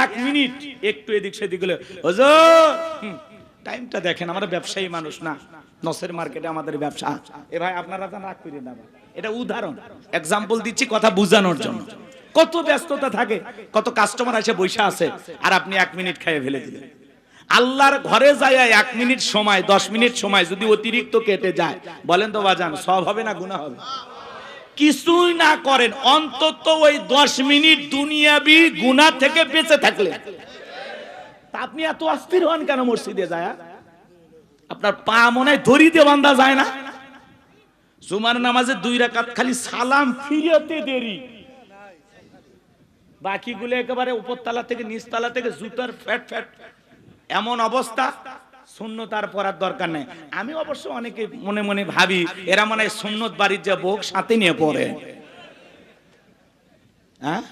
Speaker 1: 1 মিনিট একটু এদিক সেদিক হলে হুজুর টাইমটা দেখেন। আমরা ব্যবসায়ী মানুষ না, নসের মার্কেটে আমাদের ব্যবসা। এ ভাই আপনারা তো রাগ করিয়ে দেবেন, এটা উদাহরণ, এক্সাম্পল দিচ্ছি কথা বোঝানোর জন্য। কত ব্যস্ততা থাকে, কত কাস্টমার এসে বসে আছে, আর আপনি 1 মিনিট খেয়ে ফেলে দিলেন। আল্লাহর ঘরে যায় 1 মিনিট সময়, 10 মিনিট সময় যদি অতিরিক্ত কেটে যায়, বলেন তো বাজান সওয়াব হবে না গুনাহ হবে? কিছুই না করেন, অন্তত ওই 10 মিনিট দুনিয়াবি গুনাহ থেকে বেঁচে থাকলে, আপনি এত অস্থির হন কেন মসজিদে যায়? আপনার পা মনে হয় দড়িতে বাঁধা যায় না? জুমার নামাজে 2 রাকাত খালি সালাম ফিরাতে দেরি, বাকিগুলো একেবারে উপরতলা থেকে নিচতলা থেকে জুতার ফ্যাট এমন অবস্থা। সুন্নত আর পড়ার দরকার নেই। আমি অবশ্য অনেকে মনে মনে ভাবি এরা মনে হয় সুন্নত বাড়ির যে বউক সাথে নিয়ে পড়ে। হ্যাঁ,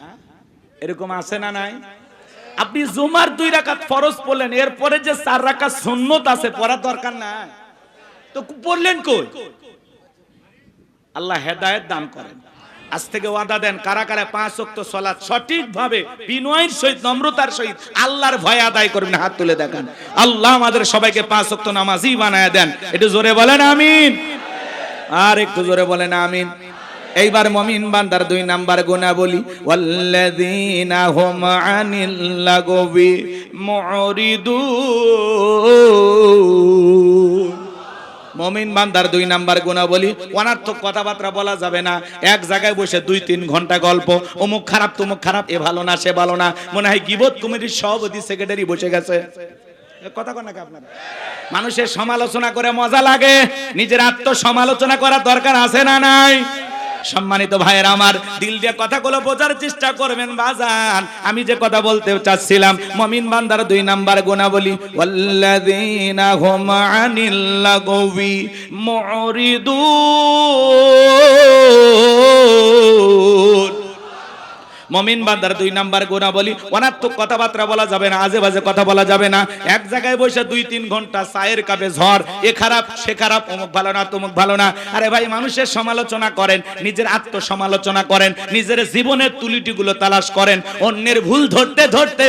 Speaker 1: এরকম আছে না নাই? আপনি জুমার 2 রাকাত ফরজ পড়লেন, এরপরে যে 4 রাকাত সুন্নত আছে পড়ার দরকার নাই, তো পড়লেন কই? আল্লাহ হেদায়েত দান করেন। আজ থেকে ওয়াদা দেন, কারা কারা 5 ওয়াক্ত সালাত সঠিকভাবে বিনয়ের সহিত নম্রতার সহিত আল্লাহর ভয় আদায় করবেন, হাত তুলে দেখান। আল্লাহ আমাদের সবাইকে 5 ওয়াক্ত নামাজি বানায় দেন। একটু জোরে বলেন আমিন, আর একটু জোরে বলেন আমিন। এইবার মুমিন বান্দার 2 নাম্বার গুণাবলী, ওয়াল্লাযীনা হুম আনিল লাগবি মুরিদুন। মুমিন বান্দার 2 নাম্বার গুণাবলী, অনার্থক কথাবার্তা বলা যাবে না। এক জায়গায় বসে 2-3 ঘন্টা গল্প, অমুক খারাপ তমুক খারাপ, এ ভালো না সে ভালো না, মনে হয় গীবত কমিটির সভাপতি সেক্রেটারি বসে গেছে। কথা কন নাকি আপনারা? মানুষের সমালোচনা করে মজা লাগে, নিজের আত্মসমালোচনা করার দরকার আছে না নাই? সম্মানিত ভাইয়েরা আমার, দিল দিয়ে কথাগুলো বোঝার চেষ্টা করবেন বাজান। আমি যে কথা বলতে চাচ্ছিলাম, মুমিন বান্দার 2 নাম্বার গুণাবলী, ওয়াল্লাযীনা হুম আনিল লাগবি মুরিদুন। মুমিন বান্দার 2 নাম্বার গুণাবলী, অনার্থক কথাবার্তা বলা যাবে না, আজে বাজে কথা বলা যাবে না। এক জায়গায় বসে 2-3 ঘন্টা চায়ের কাপে ঝড়, এ খারাপ সে খারাপ, অমুক ভালো না তমুক ভালো না। আরে ভাই, মানুষের সমালোচনা করেন, নিজের আত্মসমালোচনা করেন, নিজের জীবনের ত্রুটিগুলো তালাশ করেন। অন্যের ভুল ধরতে ধরতে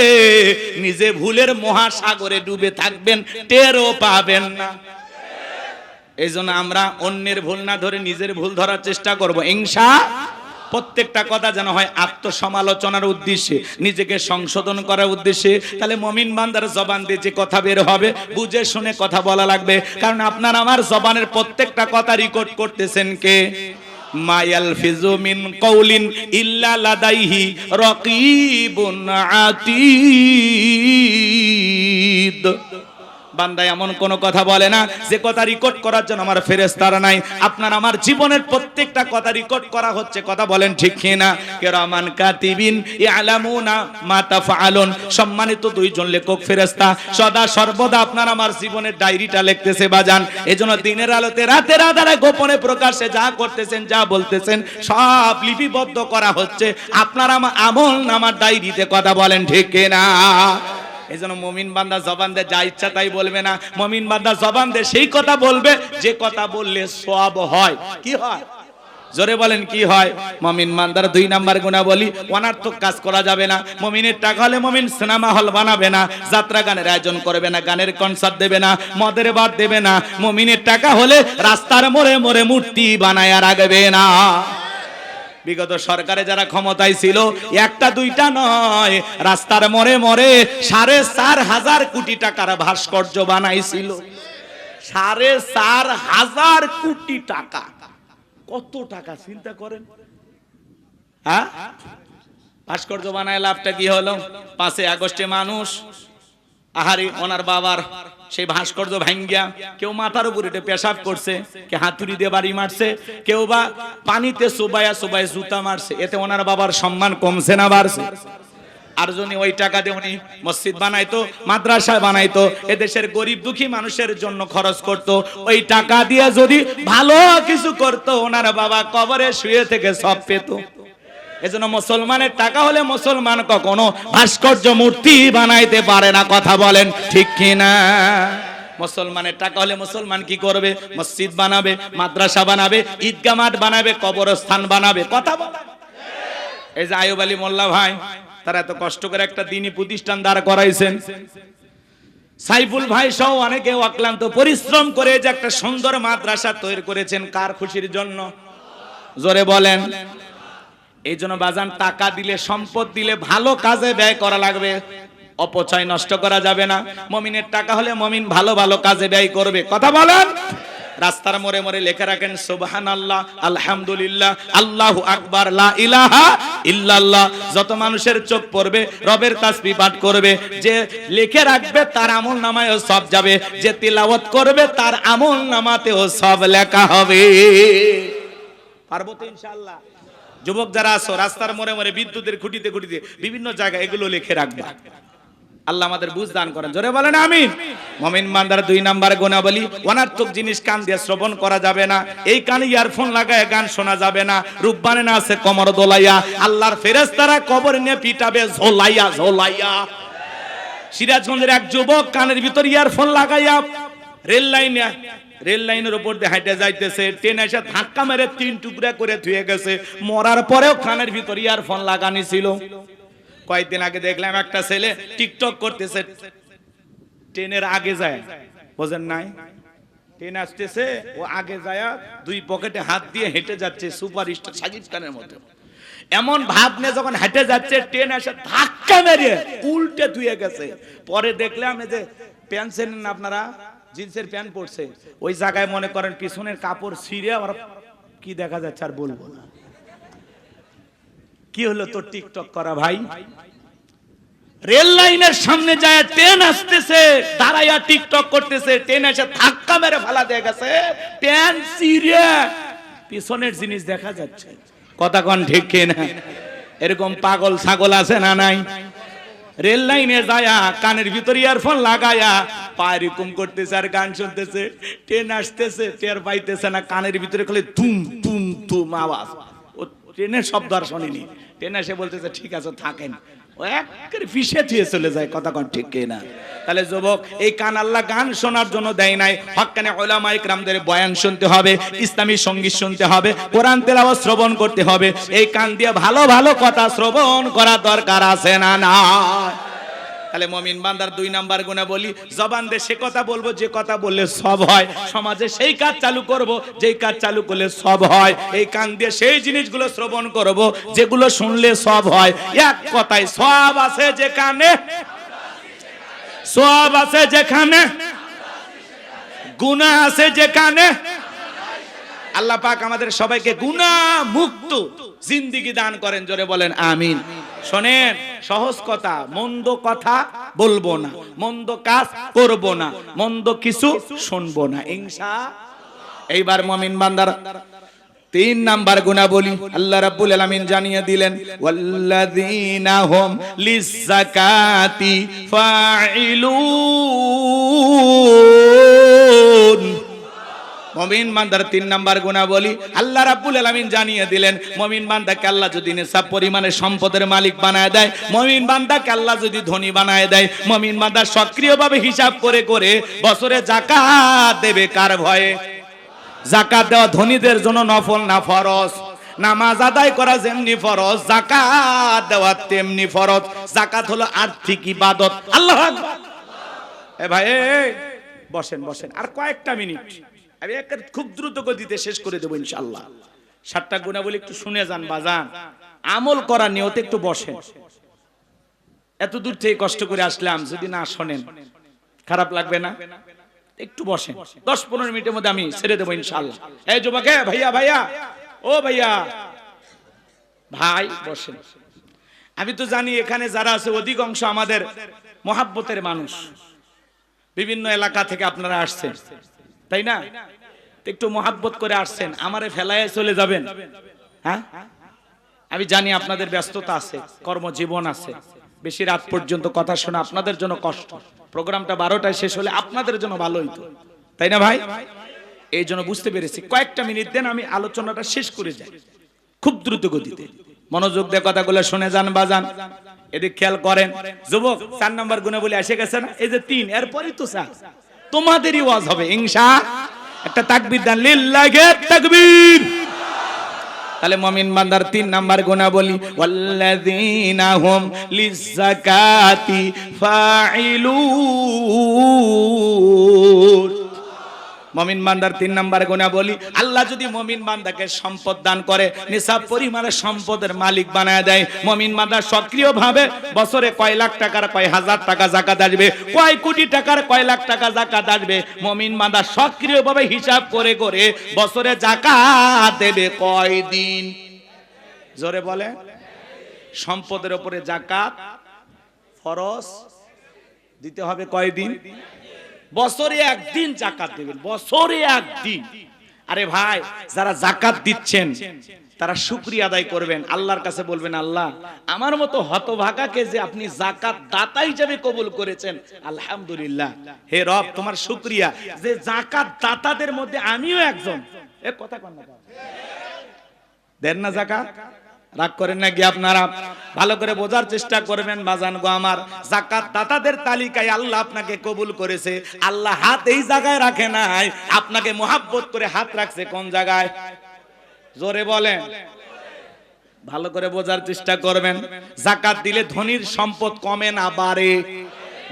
Speaker 1: নিজে ভুলের মহাসাগরে ডুবে থাকবেন, টেরও পাবেন না। এই জন্য আমরা অন্যের ভুল না ধরে নিজের ভুল ধরার চেষ্টা করব ইনশাআল্লাহ। প্রত্যেকটা কথা যেন হয় আত্মসমালোচনার উদ্দেশ্যে, নিজেকে সংশোধন করার উদ্দেশ্যে। তাহলে মুমিন বান্দার জবান দিয়ে যে কথা বের হবে, বুঝে শুনে কথা বলা লাগবে। কারণ আপনার আমার জবানের প্রত্যেকটা কথা রেকর্ড করতেছেন কে? মা ইয়ালফিজু মিন কওলিন ইল্লা লাদাইহি রাকিবুন আতীদ। বান্দা এমন কোন কথা বলে না যে কথা রেকর্ড করার জন্য আমার ফেরেশতারা নাই। আপনার আমার জীবনের প্রত্যেকটা কথা রেকর্ড করা হচ্ছে, কথা বলেন ঠিক কিনা? কিরামান কাতিবিন ইয়ালামুনা মা তাফআলুন। সম্মানিত 2 জন লেখক ফেরেশতা সদা সর্বদা আপনার আমার জীবনের ডায়েরিটা লিখতেছে বাজান। এজন্য দিনের আলোতে রাতের আধারে গোপনে প্রকাশ্যে যা করতেছেন, যা বলতেছেন, সব লিপিবদ্ধ করা হচ্ছে আপনার আমার আমল নামার ডায়েরিতে, কথা বলেন ঠিক কিনা? এই জন্য মুমিন বান্দা জবান দিয়ে যা ইচ্ছা তাই বলবে না। মুমিন বান্দা জবান দিয়ে সেই কথা বলবে যে কথা বললে সওয়াব হয়। কি হয়? জোরে বলেন কি হয়? মুমিন বান্দার 2 নাম্বার গুণাবলী, অনার্থক কাজ করা যাবে না। মুমিনের টাকা হলে মুমিন সিনেমা হল বানাবে না, যাত্রা গানের আয়োজন করবে না, গানের কনসার্ট দেবে না, মদের বার দেবে না। মুমিনের টাকা হলে রাস্তার মোড়ে মোড়ে মূর্তি বানায় রাখবে না। বিগত সরকারে যারা ক্ষমতায় ছিল, 1টা 2টা নয়, রাস্তার মোড়ে মোড়ে 4.5 কোটি টাকার ভাস্কর্য বানাইছিল। 4.5 কোটি টাকা। কত টাকা চিন্তা করেন? হ্যাঁ, ভাস্কর্য বানায় লাভটা কি হলো? 5 আগস্টে মানুষ আহারে ওনার বাবার সেই ভাস্কর্য ভাঙ্গিয়া কেউ মাথার উপর উঠে পেশাব করছে, কে হাতুড়ি দিয়ে বাড়ি মারছে, কেউ বা পানিতে চুবায়া চুবায়া জুতা মারছে। এতে ওনার বাবার সম্মান কমছে না বাড়ছে? আর যদি ওই টাকা দিয়ে উনি মসজিদ বানাইতো, মাদ্রাসা বানাইতো, এদেশের গরিব দুঃখী মানুষের জন্য খরচ করত, ওই টাকা দিয়ে যদি ভালো কিছু করত, ওনার বাবা কবরে শুয়ে থেকে সব পেত। এজন্য মুসলমানের টাকা হলে মুসলমান কখনো ভাস্কর্য মূর্তি বানাইতে পারে না, কথা বলেন ঠিক কিনা? মুসলমানের টাকা হলে মুসলমান কি করবে? মসজিদ বানাবে, মাদ্রাসা বানাবে, ঈদগাহ মাঠ বানাবে, কবরস্থান বানাবে, কথা বলেন। এই যে আয়ুব আলী মোল্লা ভাই, তারা এত কষ্ট করে একটা দ্বীনি প্রতিষ্ঠান দাঁড় করাইছেন। সাইফুল ভাই সহ অনেকে অক্লান্ত পরিশ্রম করে যে একটা সুন্দর মাদ্রাসা তৈরি করেছেন, কার খুশির জন্য? জোরে বলেন। এই জন্য বাজান, টাকা দিলে, সম্পদ দিলে ভালো কাজে ব্যয় করা লাগবে, অপচয় নষ্ট করা যাবে না। মুমিনের টাকা হলে মুমিন ভালো ভালো কাজে ব্যয় করবে, কথা বলেন। রাস্তার মোড়ে মোড়ে লেখা রাখেন সুবহানাল্লাহ, আলহামদুলিল্লাহ, আল্লাহু আকবার, লা ইলাহা ইল্লাল্লাহ। যত মানুষের চোখ পড়বে রবের তাসবিহ পাঠ করবে, যে লিখে রাখবে তার আমল নামায়ও সব যাবে, যে তিলাওয়াত করবে তার আমল নামাতেও সব লেখা হবে। পারবো তো ইনশাআল্লাহ? যুবক যারা আছো, রাস্তার মোড়ে মোড়ে, বিদ্যুতের খুঁটিতে খুঁটিতে, বিভিন্ন জায়গায় এগুলো লিখে রাখবা। আল্লাহ আমাদের বুঝ দান করেন, জোরে বলেন আমিন। মুমিন বান্দার 2 নাম্বার গুণাবলী, অনার্থক জিনিস কান দিয়ে শ্রবণ করা যাবে না। এই কানে ইয়ারফোন লাগায় গান শোনা যাবে না। রূপবানে না আছে কমর দোলাইয়া, আল্লাহর ফেরেশতারা কবর নিয়ে পিটাবে ঝোলাইয়া ঝোলাইয়া। সিরাজগঞ্জের এক যুবক কানের ভিতর ইয়ারফোন লাগাইয়া রেল লাইনে রেল লাইনের উপর দিয়ে হাঁটে যাইতেছে, ট্রেন এসে ধাক্কা মেরে 3 টুকরা করে ধুয়ে গেছে। মরার পরেও কানের ভিতর ইয়ারফোন লাগানি ছিল। কয়েকদিন আগে দেখলাম একটা ছেলে টিকটক করতেছে, ট্রেনের আগে যায়, বোঝেন নাই, ট্রেন আসতেছে, ও আগে যায়, 2 পকেটে হাত দিয়ে হেঁটে যাচ্ছে সুপারস্টার সাকিব খানের মতো। এমন ভাব নিয়ে যখন হেঁটে যাচ্ছে, ট্রেন এসে ধাক্কা মেরে উল্টে ধুয়ে গেছে। পরে দেখলাম এই যে প্যান্ট চেনেন না আপনারা, জিন্সের প্যান্ট পরছে, ওই জায়গায় মনে করেন পিছনের কাপড় ছিঁড়ে আর কি দেখা যাচ্ছে আর বলবো না। কি হলো তোর টিকটক করা ভাই? রেল লাইনের সামনে যায়, ট্রেন আসতেছে, দাঁড়াইয়া টিকটক করতেছে, ট্রেন এসে ধাক্কা মেরে ফেলা দিয়ে গেছে, প্যান্ট ছিঁড়ে পিছনের জিনিস দেখা যাচ্ছে। কথা কোন ঠিক কিনা? এরকম পাগল ছাগল আছে না নাই? রেল লাইনে যায়া কানের ভিতর ইয়ারফোন লাগায়া পায়ে এরকম করতেছে আর গান শুনতেছে, ট্রেন আসতেছে, টের পাইতেছে না, কানের ভিতরে খালি তুম তুম তুম আওয়াজ। ও ট্রেনের শব্দ আর শোনেনি, ট্রেন এসে বলতেছে ঠিক আছে থাকেন, ও একেবারে ফিসে থুয়ে চলে যায়। কথা কোন ঠিক কিনা? তাহলে যুবক, এই কান আল্লাহ গান শোনার জন্য দেয় নাই, হক্কানে উলামায়ে কেরামদের বয়ান শুনতে হবে, ইসলামী সঙ্গীত শুনতে হবে, কোরআন তেলাওয়াত শ্রবণ করতে হবে। এই কান দিয়ে ভালো ভালো কথা শ্রবণ করা দরকার আছে না না? তাহলে মুমিন বান্দার 2 নাম্বার গুনাহ বলি, জবান দিয়ে সে কথা বলবো যে কথা বললে সব হয়, সমাজে সেই কাজ চালু করব যেই কাজ চালু করলে সব হয়। এই কান দিয়ে সেই জিনিসগুলো শ্রবণ করব যেগুলো শুনলে সব হয়। এক কথায় সব আছে যেখানে, সব আছে যেখানে, গুনাহ আছে যেখানে। আল্লাহ পাক আমাদের সবাইকে গুনাহ মুক্ত জিন্দেগি দান করেন, জোরে বলেন আমিন। শোনেন, সহজ কথা, মন্দ কথা বলবো না, মন্দ কাজ করব না, মন্দ কিছু শুনবো না ইনশাআল্লাহ। এইবার মুমিন বান্দার 3 নাম্বার গুনাহ বলি। আল্লাহ রাব্বুল আলামিন জানিয়ে দিলেন, ওয়াল্লাযীনা হুম লিয-যাকাতি ফাঈলুন। মুমিন বান্দার 3 নাম্বার গুনাহ বলি, আল্লাহ রাব্বুল আলামিন জানিয়ে দিলেন, মুমিন বান্দাকে আল্লাহ যদি নিসাব পরিমাণে সম্পদের মালিক বানায় দেয়, মুমিন বান্দাকে আল্লাহ যদি ধনী বানায় দেয়, মুমিন বান্দা সক্রিয়ভাবে হিসাব করে করে বছরে যাকাত দেবে কার ভয়ে? যাকাত দেওয়া ধনীদের জন্য নফল না ফরজ। নামাজ আদায় করা যেমনি ফরজ, যাকাত দেওয়া তেমনি ফরজ। যাকাত হলো আর্থিক ইবাদত। আল্লাহু আকবার। এ ভাই বসেন বসেন, আর কয়েকটা মিনিট, আমি খুব দ্রুত গতিতে শেষ করে দেবো ইনশাআল্লাহ। 7টা গুনাহ বলি, একটু শুনে যান বাজান, আমল করার নিয়তে একটু বসেন। এত দূর থেকে কষ্ট করে আসলাম, যদি না শোনেন খারাপ লাগবে না? একটু বসেন, 10-15 মিনিটের মধ্যে আমি ছেড়ে দেবো ইনশাআল্লাহ। এই যুবক, ভাইয়া ভাইয়া, ও ভাইয়া ভাই বসেন। আমি তো জানি এখানে যারা আছে অধিকাংশ আমাদের মহাব্বতের মানুষ, বিভিন্ন এলাকা থেকে আপনারা আসছেন, তাই না? একটু মহাব্বত করে আসছেন, আমারে ফেলায় চলে যাবেন? হ্যাঁ, আমি জানি আপনাদের ব্যস্ততা আছে, কর্মজীবন আছে, বেশি রাত পর্যন্ত কথা শোনা আপনাদের জন্য কষ্ট। প্রোগ্রামটা 12টায় শেষ হলে আপনাদের জন্য ভালো হইতো, তাই না ভাই? এই জন্য বুঝতে পেরেছি, কয়েকটা মিনিট দেন, আমি আলোচনাটা শেষ করে যাই খুব দ্রুত গতিতে। মনোযোগ দিয়ে কথাগুলো শুনে যান বাজান, এদিক খেয়াল করেন। যুবক, 4 নাম্বার গুনাহ বলে এসে গেছে না? এই যে 3, এরপরই তো 4, তোমাদেরই ওয়াজ হবে ইনশাআল্লাহ। একটা তাকবীর দেন, লিল্লাহি তাকবীর। তাহলে মুমিন বান্দার 3 নাম্বার গুনাহ বলি, ওয়াল্লাযীনা হুম লিয-যাকাতি ফাঈলুন। মুমিন বান্দার 3 নাম্বার গুনাহ বলি, আল্লাহ যদি মুমিন বান্দাকে সম্পদ দান করে, নিসাব পরিমাণে সম্পদের মালিক বানায় দেয়, মুমিন বান্দা সক্রিয়ভাবে বছরে কয় লাখ টাকার কয় হাজার টাকা যাকাত আসবে, কয় কোটি টাকার কয় লাখ টাকা যাকাত আসবে, মুমিন বান্দা সক্রিয়ভাবে হিসাব করে করে বছরে যাকাত দেবে কয় দিন? জোরে বলে। সম্পদের উপরে যাকাত ফরজ দিতে হবে কয় দিন? বছরে 1 দিন যাকাত দিবেন, বছরে 1 দিন। আরে ভাই, যারা যাকাত দিচ্ছেন তারা শুকরিয়া আদায় করবেন, আল্লাহর কাছে বলবেন, আল্লাহ আমার মতো হতভাগাকে যে আপনি যাকাত দাতা হিসেবে কবুল করেছেন, আলহামদুলিল্লাহ। হে রব, তোমার শুকরিয়া যে যাকাত দাতাদের মধ্যে আমিও একজন। এ কথা কন না, দেন না যাকাত? রাগ করেন নাকি আপনারা? ভালো করে বোঝার চেষ্টা করবেন বাজান গো আমার। যাকাত দাতাদের তালিকায় আল্লাহ আপনাকে কবুল করেছে। আল্লাহ হাত এই জায়গায় রাখে নাই, আপনাকে মোহাব্বত করে হাত রাখছে কোন জায়গায়? জোরে বলেন। ভালো করে বোঝার চেষ্টা করবেন। যাকাত দিলে ধনীর সম্পদ কমে না বাড়ে।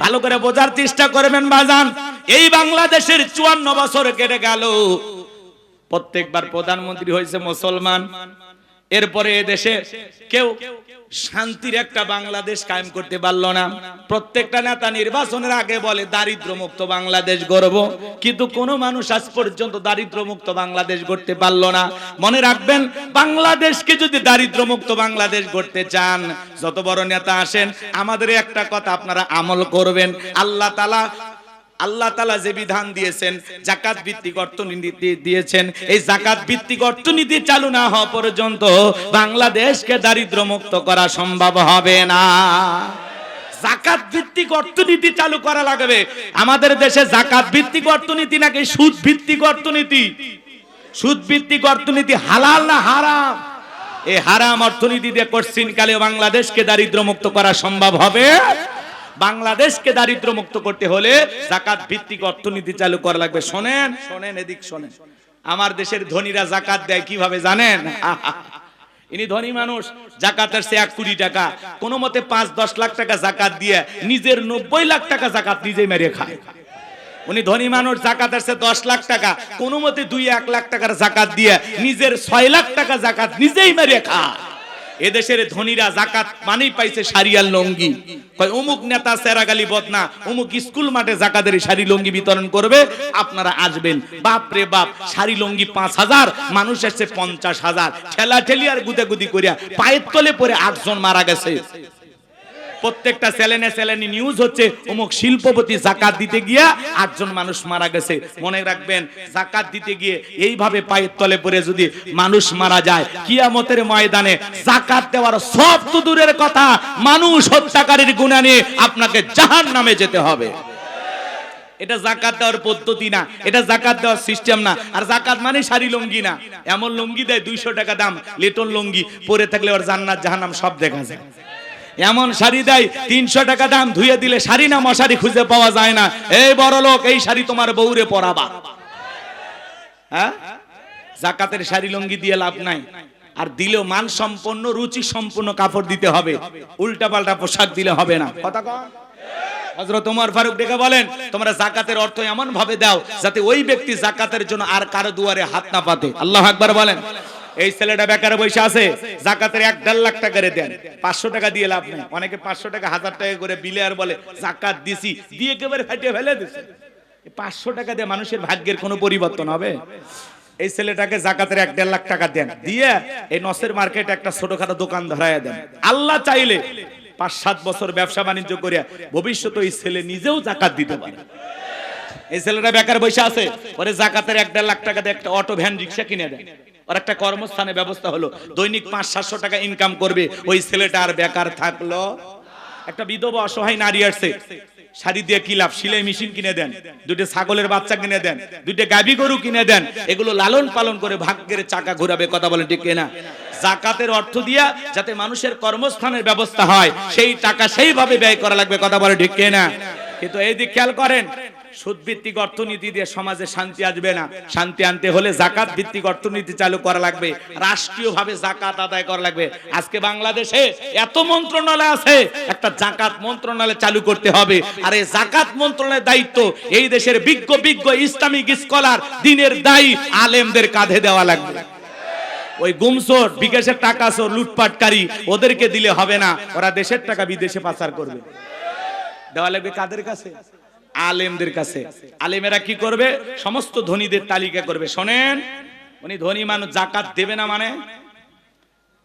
Speaker 1: ভালো করে বোঝার চেষ্টা করবেন বাজান। এই বাংলাদেশের 54 বছর কেটে গেল, প্রত্যেকবার প্রধানমন্ত্রী হয়েছে মুসলমান। এরপরে এদেশে কেউ শান্তির একটা বাংলাদেশ কায়েম করতে পারলো না। প্রত্যেকটা নেতা নির্বাচনের আগে বলে দারিদ্র মুক্ত বাংলাদেশ গড়ব, কিন্তু কোন মানুষ আজ পর্যন্ত দারিদ্র মুক্ত বাংলাদেশ গড়তে পারলো না। মনে রাখবেন, বাংলাদেশকে যদি দারিদ্র মুক্ত বাংলাদেশ গড়তে চান, যত বড় নেতা আসেন, আমাদের একটা কথা আপনারা আমল করবেন। আল্লাহ তাআলা যে বিধান দিয়েছেন, যাকাত ভিত্তিক অর্থনীতি দিয়েছেন, এই যাকাত ভিত্তিক অর্থনীতি চালু না হওয়া পর্যন্ত বাংলাদেশকে দারিদ্র মুক্ত করা সম্ভব হবে না। যাকাত ভিত্তিক অর্থনীতি চালু করা লাগবে। আমাদের দেশে যাকাত ভিত্তিক অর্থনীতি নাকি সুদ ভিত্তিক অর্থনীতি? সুদ ভিত্তিক অর্থনীতি হালাল না হারাম? এই হারাম অর্থনীতি দিয়ে কোশ্চিন কালে বাংলাদেশকে দারিদ্র মুক্ত করা সম্ভব হবে? বাংলাদেশকে দারিদ্র মুক্ত করতে হলে যাকাত ভিত্তিক অর্থনীতি চালু করা লাগবে। শোনেন শোনেন, এদিক শোনেন। আমার দেশের ধনীরা যাকাত দেয় কিভাবে জানেন? ইনি ধনী মানুষ, যাকাতের সে 1 কোটি টাকা কোনো মতে 5-10 লাখ টাকা যাকাত দিয়ে নিজের 90 লাখ টাকা যাকাত নিজেই মেরে খায়। উনি ধনী মানুষ, যাকাতের সে 10 লাখ টাকা কোনো মতে 2-1 লাখ টাকার যাকাত দিয়ে নিজের 6 লাখ টাকা যাকাত নিজেই মেরে খায়। এদেশের ধনীরা যাকাত মানেই পাইছে শাড়িয়ার লঙ্গি। কয় অমুক নেতা সেরাগালি বদনা অমুক স্কুল মাঠে যাকাতের শাড়ি লঙ্গি বিতরণ করবে, আপনারা আসবেন। বাপ রে বাপ, শাড়ি লঙ্গি 5000, মানুষ এসছে 50,000। ঠেলা ঠেলি আর গুদাগুদি করিয়া পায়ের তলে পড়ে 8 জন মারা গেছে। প্রত্যেকটা চ্যানেলে নিউজ হচ্ছে অমুক শিল্পপতি যাকাত দিতে গিয়া 8 জন মানুষ মারা গেছে। মনে রাখবেন, যাকাত দিতে গিয়ে এইভাবে পায়ের তলে পড়ে যদি মানুষ মারা যায়, কিয়ামতের ময়দানে যাকাত দেওয়ার সব তো দূরের কথা, মানুষ হত্যাকারীর গুনাহ নিয়ে আপনাকে জাহান্নামে যেতে হবে। এটা যাকাত দেওয়ার পদ্ধতি না, এটা যাকাত দেওয়ার সিস্টেম না। আর যাকাত মানে শাড়ি লঙ্গি না। এমন লঙ্গি দেয় 200 টাকা দাম, লেটন লঙ্গি, পরে থাকলে ওর জান্নাত জাহান্নাম সব দেখা যায়। এমন শাড়ি দেয় 300 টাকা দাম, ধুয়ে দিলে শাড়ি না মশারি খুঁজে পাওয়া যায় না। এই বড় লোক, এই শাড়ি তোমার বউরে পরাবা। হ্যাঁ, যাকাতের শাড়ি লঙ্গি দিয়ে লাভ নাই। আর দিলেও মান সম্পন্ন রুচি সম্পন্ন কাপড় দিতে হবে, উল্টা পাল্টা পোশাক দিলে হবে না। কথা কন। হযরত ওমর ফারুক ডেকে বলেন, তোমরা যাকাতের অর্থ এমন ভাবে দাও যাতে ওই ব্যক্তি যাকাতের জন্য আর কারো দুয়ারে হাত না পাতে। আল্লাহু আকবার বলেন। এই ছেলেটা বেকার বসে আছে, যাকাতের 1.5 লাখ টাকা করে দেন, 500 টাকা দিয়ে লাভ নেই। অনেকে 500 টাকা 1000 টাকা করে বিলে আর বলে যাকাত দিছি, দিয়ে একেবারে ফাটিয়ে ফেলে দিছে। 500 টাকা দিয়ে মানুষের ভাগ্যের কোনো পরিবর্তন হবে? এই ছেলেটাকে যাকাতের 1.5 লাখ টাকা দেন, দিয়ে এই নসের মার্কেটে একটা ছোটখাটো দোকান ধরায়া দেন। আল্লাহ চাইলে 5-7 বছর ব্যবসা বাণিজ্য করিয়া ভবিষ্যতে এই ছেলে নিজেও যাকাত দিতে পারে। এই ছেলেটা বেকার বসে আছে, পরে যাকাতের 1.5 লাখ টাকা দিয়ে একটা অটো ভ্যান রিক্সা কিনে দেন, আর একটা কর্মস্থানের ব্যবস্থা হলো, দৈনিক 500-700 টাকা ইনকাম করবে। ওই ছেলেটা আর বেকার থাকলো। একটা বিধবা অসহায় নারী আসছে, শাড়ি দিয়ে কি লাভ? সেলাই মেশিন কিনে দেন, 2টা ছাগলের বাচ্চা কিনে দেন, 2টা গাভী গরু কিনে দেন, এগুলো লালন পালন করে ভাগ্যের চাকা ঘোরাবে। কথা বলেন ঠিক কিনা? যাকাতের অর্থ দিয়া যাতে মানুষের কর্মস্থানের ব্যবস্থা হয়, সেই টাকা সেইভাবে ব্যয় করা লাগবে। কথা বলেন ঠিক কিনা? কিন্তু এই দিক খেয়াল করেন, সুদ ভিত্তিক অর্থনীতি দিয়ে সমাজে শান্তি আসবে না। শান্তি আনতে হলে যাকাত ভিত্তিক অর্থনীতি চালু করা লাগবে, রাষ্ট্রীয়ভাবে যাকাত আদায় করা লাগবে। আজকে বাংলাদেশে এত মন্ত্রণালয় আছে, একটা যাকাত মন্ত্রণালয় চালু করতে হবে। আর এই যাকাত মন্ত্রণালয়ের দায়িত্ব এই দেশের বিজ্ঞ ইসলামিক স্কলার, দ্বীনের দায়ী আলেমদের কাঁধে দেওয়া লাগবে। ওই গুমসোর, বিকাশের টাকা চোর, লুটপাটকারী ওদেরকে দিলে হবে না, ওরা দেশের টাকা বিদেশে পাচার করবে। দেওয়া লাগবে কাদের কাছে? আলেমদের কাছে। আলেমেরা কি করবে? সমস্ত ধনীদের তালিকা করবে। শোনেন, উনি ধনী মানুষ, যাকাত দেবে না মানে?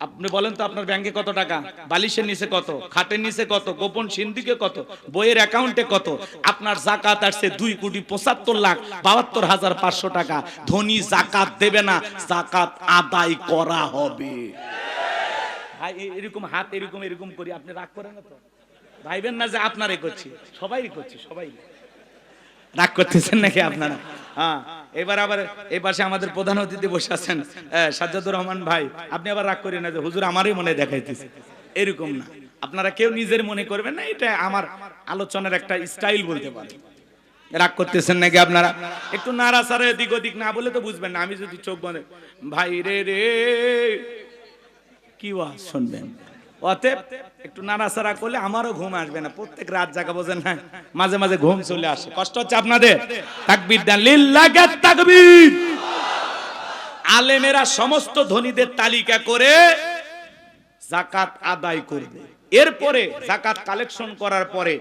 Speaker 1: আপনি বলেন তো, আপনার ব্যাংকে কত টাকা? বালিশের নিচে কত? খাটের নিচে কত? গোপন সিন্ধিকে কত? বইয়ের অ্যাকাউন্টে কত? আপনার যাকাত আসছে 2,75,72,500 টাকা। ধনী যাকাত দেবে না, যাকাত আদায় করা হবে। ভাই এরকম হাত এরকম এরকম করি, আপনি রাগ করেন না তো? ভাইবেন না যে আপনারই করছি, সবাই করছি, সবাই রাগ করতেছেন নাকি আপনারা? হ্যাঁ, এবার আবার এই পাশে আমাদের প্রধান অতিথি বসে আছেন সাজ্জাদুর রহমান ভাই, আপনি আবার রাগ করেন না যে হুজুর আমারই মনে দেখাইতেছে, এরকম না। আপনারা কেউ নিজের মনে করবেন না, এটা আমার আলোচনার একটা স্টাইল বলতে পারেন। রাগ করতেছেন নাকি আপনারা? একটু নাড়াচাড়া এদিক ওদিক না বলে তো বুঝবেন না। আমি যদি চোখ বন্ধ, ভাই রে রে কি ওয়াজ শুনবেন, অতএব একটু নাড়াচাড়া করলে আমারও ঘুম আসবে না। প্রত্যেক রাত জাগা বোঝেন না, মাঝে মাঝে ঘুম চলে আসে, কষ্ট হচ্ছে আপনাদের। তাকবীর দেন, লিল্লাহি তাকবীর। আলেমেরা সমস্ত ধনীদের তালিকা করে যাকাত আদায় করবে। এরপরে যাকাত কালেকশন করার পরে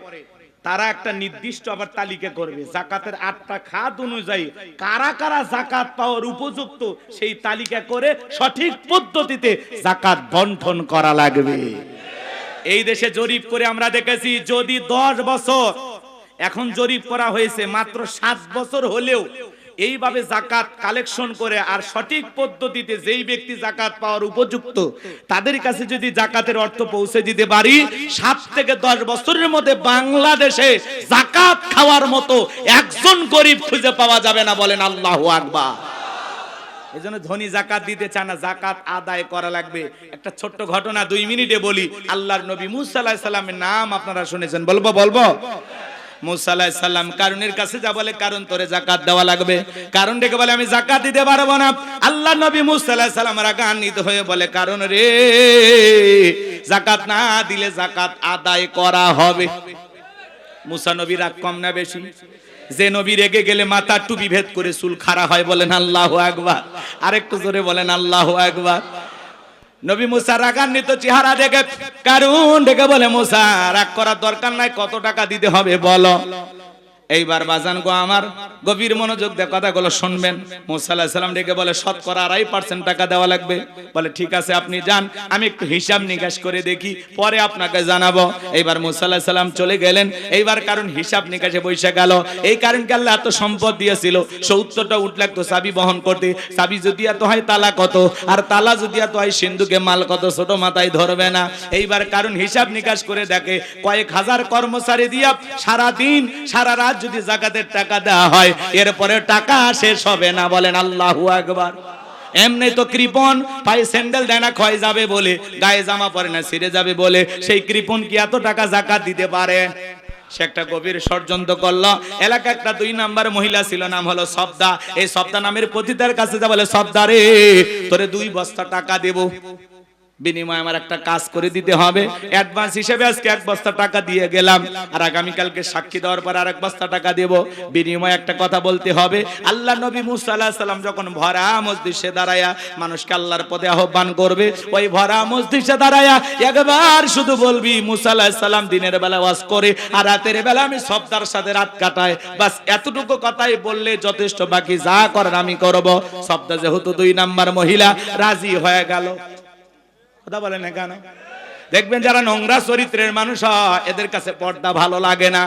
Speaker 1: তারা একটা নির্দিষ্ট আবার তালিকা করবে যাকাতের 8টা খাত অনুযায়ী কারা কারা যাকাত পাওয়ার উপযুক্ত, সেই তালিকা করে সঠিক পদ্ধতিতে যাকাত বন্টন করা লাগবে। এই দেশে জরিপ করে আমরা দেখেছি, যদি 10 বছর, এখন জরিপ করা হয়েছে মাত্র 7 বছর হলেও এইভাবে যাকাত কালেকশন করে আর সঠিক পদ্ধতিতে যেই ব্যক্তি যাকাত পাওয়ার উপযুক্ত তাদের কাছে যদি যাকাতের অর্থ পৌঁছে দিতে পারি, 7 থেকে 10 বছরের মধ্যে বাংলাদেশে যাকাত খাওয়ার মতো একজন গরিব খুঁজে পাওয়া যাবে না। বলেন আল্লাহু আকবার। এজন্য ধনী যাকাত দিতে চায় না, যাকাত আদায় করা লাগবে। একটা ছোট্ট ঘটনা 2 মিনিটে বলি। আল্লাহর নবী মুসা আলাইহিস সালামের নাম আপনারা শুনেছেন, বলবো। মুসা আলাইহিস সালাম কারুনের কাছে যা বলে, কারণ তোরে যাকাত দেওয়া লাগবে। কারণ ডেকে বলে আমি যাকাত দিতে পারবো না। আল্লাহর নবী মুসা আলাইহিস সালাম রাগান্বিত হয়ে বলে, কারণ রে যাকাত না দিলে যাকাত আদায় করা হবে। মুসা নবী রাগ কম না বেশি? যে নবী রেগে গেলে মাথা টুপি ভেদ করে চুল খাড়া হয়, বলেন আল্লাহু আকবার। আরেকটু জোরে বলেন আল্লাহু আকবার। নবী মুসা রাগান্বিত চেহারা দেখে কারুন ডেকে বলে, মুসা রাগ করার দরকার নাই, কত টাকা দিতে হবে বলো। এইবার বাজান গো আমার, গভীর মনোযোগ দিয়ে কথাগুলো শুনবেন। মুসা আলাইহিস সালাম ডেকে বলে, শতকরা 2.5% টাকা দেওয়া লাগবে। বলে ঠিক আছে আপনি যান, আমি একটু হিসাব নিকাশ করে দেখি, পরে আপনাকে জানাবো। এইবার মুসা আলাইহিস সালাম চলে গেলেন। এইবার কারণ হিসাব নিকাশে বসে গেল। এই কারণকে আল্লাহ এত সম্পদ দিয়েছিল, 70টা উট লাগতো চাবি বহন করতে। চাবি যদি এত হয় তালা কত, আর তালা যদি এত হয় সিন্ধুকে মাল কত, ছোট মাথায় ধরবে না। এইবার কারণ হিসাব নিকাশ করে দেখে কয়েক হাজার কর্মচারী দিয়া সারা দিন সারা রাত যদি যাকাতের টাকা দেওয়া হয়, এরপরে টাকা শেষ হবে না। বলেন আল্লাহু আকবার। এমনি তো কৃপণ, পায়ে স্যান্ডেল দেয় না ক্ষয় যাবে বলে, গায়ে জামা পরে না ছিঁড়ে যাবে বলে, সেই কৃপণ কি এত টাকা যাকাত দিতে পারে? সে একটা গভীর ষড়যন্ত্র করলো। এলাকা একটা 2 নাম্বার মহিলা ছিল, নাম হলো সবদা। এই সবদা নামের পতিতার কাছে যা বলে, সবদা রে তোরে 2 বস্তা টাকা দেব, বিনিময়ে আমার একটা কাজ করে দিতে হবে। অ্যাডভান্স হিসেবে আজকে 1 বস্তা টাকা দিয়ে গেলাম, আর আগামী কালকে সাক্ষী দেওয়ার পর আর 1 বস্তা টাকা দেব, বিনিময়ে একটা কথা বলতে হবে। আল্লাহ নবী মুসা আলাইহিস সালাম যখন ভরা মজলিসে দাঁড়ায়া মানুষকে আল্লাহর পথে আহ্বান করবে, ওই ভরা মজলিসে দাঁড়ায়া একবার শুধু বলবি, মুসা আলাইহিস সালাম দিনের বেলা ওয়াজ করে আর রাতের বেলা আমি সবদার সাথে রাত কাটাই, বাস এতটুকু কথাই বললে যথেষ্ট, বাকি যা করার আমি করব। সবদা যেহেতু 2 নাম্বার মহিলা, রাজি হয়ে গেল। কথা বলে না কেন? দেখবেন যারা নোংরা চরিত্রের মানুষ হয়, এদের কাছে পর্দা ভালো লাগে না।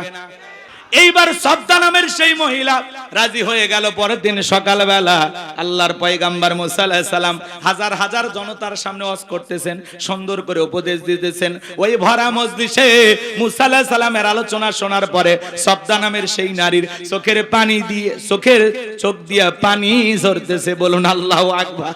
Speaker 1: এইবার সবদা নামের সেই মহিলা রাজি হয়ে গেল। পরের দিন সকালবেলা আল্লাহর পয়গাম্বর মুসা আলাইহিস সালাম হাজার হাজার জনতার সামনে ওয়াজ করতেছেন, সুন্দর করে উপদেশ দিতেছেন। ওই ভরা মজলিসে মুসা আলাইহিস সালামের আলোচনা শোনার পরে সবদা নামের সেই নারীর চোখ দিয়ে পানি ঝরতেছে। বলুন আল্লাহু আকবার।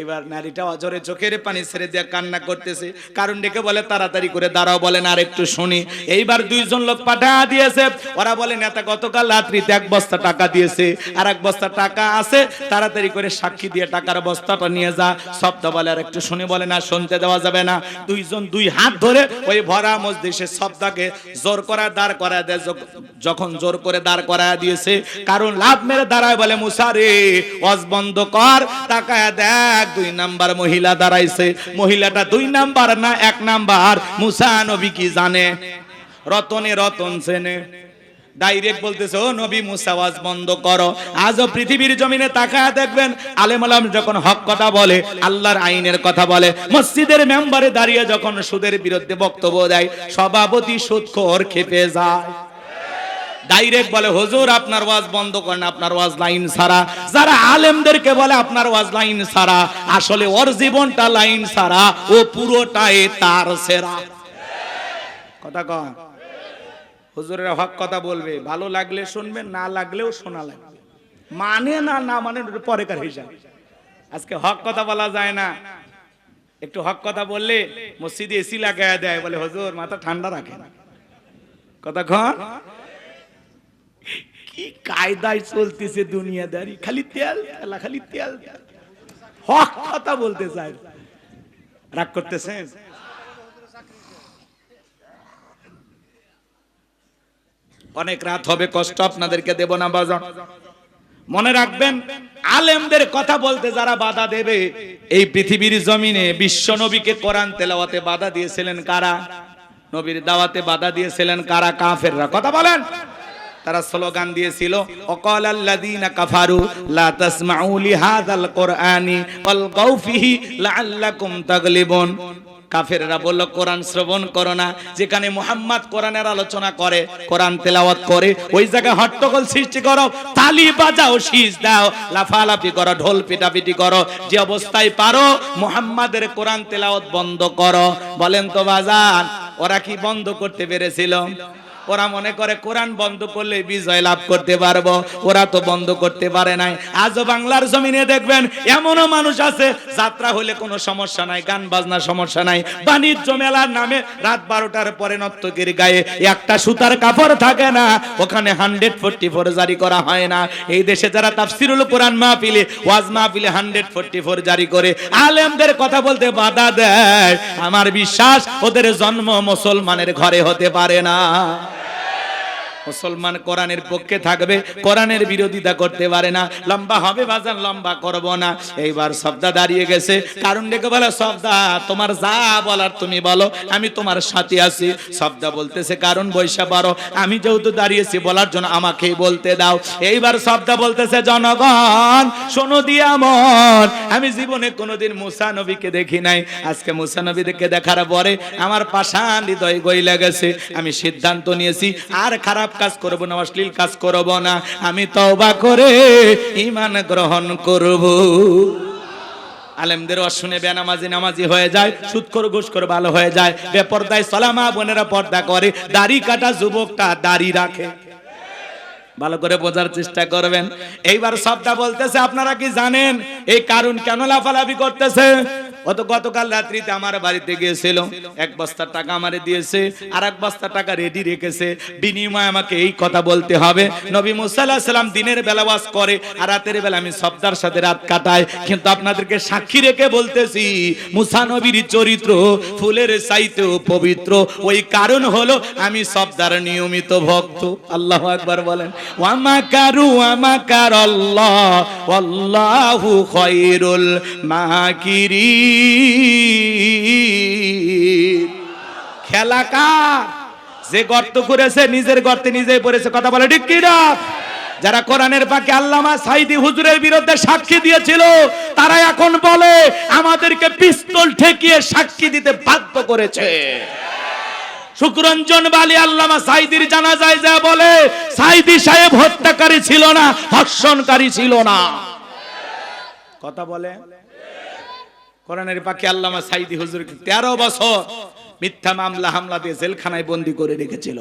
Speaker 1: এবার নারীটা অজরে চোখের পানি ছেড়ে দিয়ে কান্না করতেছে। কারণ ডেকে বলে, তাড়াতাড়ি করে দাঁড়াও, বলেন আর একটু শুনি। এইবার 2 জন লোক পাঠা দিয়েছে। ওরা বলে, নেতা গতকাল রাত্রিতে 1 বস্তা টাকা দিয়েছে, আর 1 বস্তা টাকা আছে, তাড়াতাড়ি করে সাক্ষী দিয়ে টাকার বস্তাটা নিয়ে যা। সবদা বলে, আর একটু শুনি। বলে না, শুনতে দেওয়া যাবে না। 2 জন 2 হাত ধরে ওই ভরা মজলিসে সবদাকে জোর করে দাঁড় করায় দেয়। যখন জোর করে দাঁড় করায় দিয়েছে, কারণ লাভ মেরে দাঁড়ায়, বলে মুসা রে ওয়াজ বন্ধ কর, টাকা দেখ। 2 নাম্বার মহিলা দাঁড়াইছে। মহিলাটা 2 নাম্বার না 1 নাম্বার। মুসা নবী কি জানে? রতনে রতন চেনে। ডাইরেক্ট বলতেছে, ও নবী মুসা ওয়াজ বন্ধ করো। আজও পৃথিবীর জমিনে তাকায় দেখবেন, আলেম ওলামা যখন হক কথা বলে, আল্লাহর আইনের কথা বলে, মসজিদের মেম্বারে দাঁড়িয়ে যখন সুদের বিরুদ্ধে বক্তব্য দেয়, সভাপতি সুদখোর খেপে যায়। ডাইরেক্ট বলে, হুজুর আপনার ওয়াজ বন্ধ করেন, আপনার ওয়াজ লাইন ছাড়া। যারা আলেমদেরকে বলে আপনার ওয়াজ লাইন ছাড়া, আসলে ওর জীবনটা লাইন ছাড়া, ও পুরোটাই তার সেরা। কথা কন। হুজুরের হক কথা বলবে, ভালো লাগলে শুনবেন, না লাগলেও শোনা লাগবে। মানে না না মানে পরেকার হিসাব। আজকে হক কথা বলা যায় না, একটু হক কথা বললে মসজিদে এসি লাগায় দেয়, বলে হুজুর মাথা ঠান্ডা রাখেন। কথা কন কি কায়দায় চলতেছে দুনিয়াদারি, খালি তেল তেলা, খালি তেল তেল। হক কথা বলতে চাই, রাগ করতেছেন? অনেক রাত হবে, কষ্ট আপনাদেরকে দেব না বাজান। মনে রাখবেন, আলেমদের কথা বলতে যারা বাধা দেবে, এই পৃথিবীর জমিনে বিশ্ব নবীকে কোরআন তেলাওয়াতে বাধা দিয়েছিলেন কারা? নবীর দাওয়াতে বাধা দিয়েছিলেন কারা? কাফেররা। কথা বলেন। তারা স্লোগান দিয়েছিল, ওয়াকালাল্লাযীনা কাফারু লা তাসমাউ লিহাযাল কুরআনি ওয়ালগাউ ফিহি লাআল্লাকুম তাগলিবুন। কাফেররা বলল কোরআন শ্রবণ করো না। যেখানে মুহাম্মদ কোরআনের আলোচনা করে, কোরআন তেলাওয়াত করে, ওই জায়গায় হট্টগোল সৃষ্টি করো, তালি বাজাও, শীষ দাও, লাফালাফি করো, ঢোল পিটাপিটি করো, যে অবস্থায় পারো মুহাম্মাদের কোরআন তেলাওয়াত বন্ধ করো। বলেন তো বাজান, ওরা কি বন্ধ করতে পেরেছিল? ওরা মনে করে কোরআন বন্ধ করলে বিজয় লাভ করতে পারবো, ওরা তো বন্ধ করতে পারে নাই। আজও বাংলার জমিনে দেখবেন এমনও মানুষ আছে, যাত্রা হলে কোনো সমস্যা নাই, গান বাজনা সমস্যা নাই, বাণিজ্য মেলার নামে রাত 12টার পরে নর্তকীর গায়ে একটা সুতার কাপড় থাকে না, ওখানে 144 জারি করা হয় না। এই দেশে যারা তাফসিরুল কোরআন মাহফিলে, ওয়াজ মাহফিলে 144 জারি করে আলেমদের কথা বলতে বাধা দেয়, আমার বিশ্বাস ওদের জন্ম মুসলমানের ঘরে হতে পারে না। মুসলমান কোরআনের পক্ষে থাকবে, কোরআনের বিরোধিতা করতে পারে না। লম্বা হবে বাজান, লম্বা করব না। এইবার সবদা দাঁড়িয়ে গেছে, কারণ ডেকে বলে, সবদা তোমার যা বলার তুমি বলো, আমি তোমার সাথে আছি। সবদা বলতেছে, কারণ বৈশা পারো, আমি যেহেতু দাঁড়িয়েছি বলার জন্য আমাকেই বলতে দাও। এইবার সবদা বলতেছে, জনগণ শোনো দিয়া মন, আমি জীবনে কোনোদিন মুসা নবীকে দেখি নাই, আজকে মুসা নবীকে দেখার পরে আমার পাষাণ হৃদয় গইলা গেছে। আমি সিদ্ধান্ত নিয়েছি আর খারাপ কাজ করব না, অশ্লীল কাজ করব না, আমি তওবা করে ঈমান গ্রহণ করব। আলেমদের শুনে বেনামাজি নামাজি হয়ে যায়, সুদখোর ঘুষখোর ভালো হয়ে যায়, বেপরদায় চলা মা বোনেরা পর্দা করে, দাড়ি কাটা যুবকটা দাড়ি রাখে। ভালো করে বোঝার চেষ্টা করবেন। এইবার সবটা বলতেছে, আপনারা কি জানেন এই কারণ কেন লাফালাফি করতেছে? গতকাল রাত্রিতে আমার বাড়িতে গিয়েছিল, 1 বস্তা টাকা আমারে দিয়েছে, আর 1 বস্তা টাকা রেডি রেখেছে, বিনিময়ে আমাকে এই কথা বলতে হবে, নবী মুসা আলাইহিস সালাম দিনের বেলা ওয়াজ করে আর রাতের বেলা আমি সবদার সাথে রাত কাটাই। কিন্তু আপনাদেরকে সাক্ষী রেখে বলতেছি, মুসা নবীর চরিত্র ফুলের চাইতেও পবিত্র। ওই কারণ হলো আমি সবদার নিয়মিত ভক্ত। আল্লাহু আকবার বলেন। ওয়া মাকারু ওয়া মাকারাল্লাহ ওয়াল্লাহু খায়রুল মাকিরিন। খেলা কার? যে গর্ত করেছে নিজের গর্তে নিজেই পড়েছে। কথা বলে ঠিক কি না? যারা কোরআনের পাকে আল্লামা সাঈদী হুজুরের বিরুদ্ধে সাক্ষী দিয়েছিল, তারা এখন বলে আমাদেরকে পিস্তল ঠেকিয়ে সাক্ষী দিতে বাধ্য করেছে। শুকরঞ্জন বালি আল্লামা সাঈদীর জানাজায় যা বলে, সাঈদী সাহেব হত্যাকারী ছিল না, ধর্ষণকারী ছিল না। কথা বলে। কোরআনের পাকে আল্লামা সাঈদী হুজুরকে 13 বছর মিথ্যা মামলা হামলা দিয়ে জেলখানায় বন্দী করে রেখেছিল।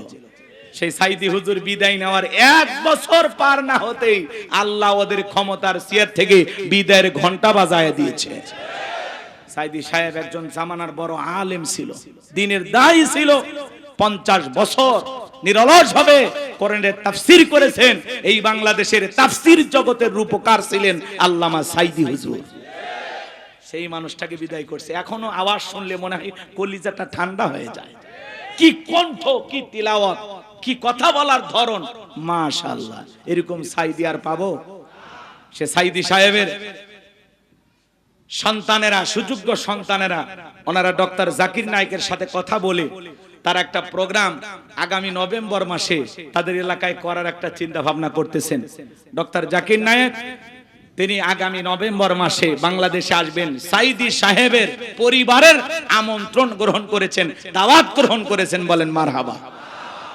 Speaker 1: সেই সাঈদী হুজুর বিদায় নেওয়ার 1 বছর পার না হতেই আল্লাহ ওদের ক্ষমতার চেয়ার থেকে বিদায়ের ঘন্টা বাজায় দিয়েছে। সাঈদী সাহেব একজন জামানার বড় আলেম ছিল, দ্বীনের দায়ী ছিল। 50 বছর নিরলসভাবে কোরআনের তাফসীর করেছেন। এই বাংলাদেশের তাফসীর জগতের রূপকার ছিলেন আল্লামা সাঈদী হুজুর। সেই মানুষটাকে বিদায় করছে। এখনো আওয়াজ শুনলে মনে হয় কলিজাটা ঠান্ডা হয়ে যায়। কি কণ্ঠ, কি তিলাওয়াত, কি কথা বলার ধরন, মাশাআল্লাহ। এরকম সাঈদী আর পাবো? সে সাঈদী সাহেবের সন্তানেরা, সুযোগ্য সন্তানেরা, ওনারা ডক্টর জাকির নায়েকের সাথে কথা বলে তার একটা প্রোগ্রাম আগামী নভেম্বর মাসে তাদের এলাকায় করার একটা চিন্তা ভাবনা করতেছেন। ডক্টর জাকির নায়েক তিনি আগামী নভেম্বর মাসে বাংলাদেশে আসবেন। সাঈদী সাহেবের পরিবারের আমন্ত্রণ গ্রহণ করেছেন, দাওয়াত গ্রহণ করেছেন। বলেন মারহাবা।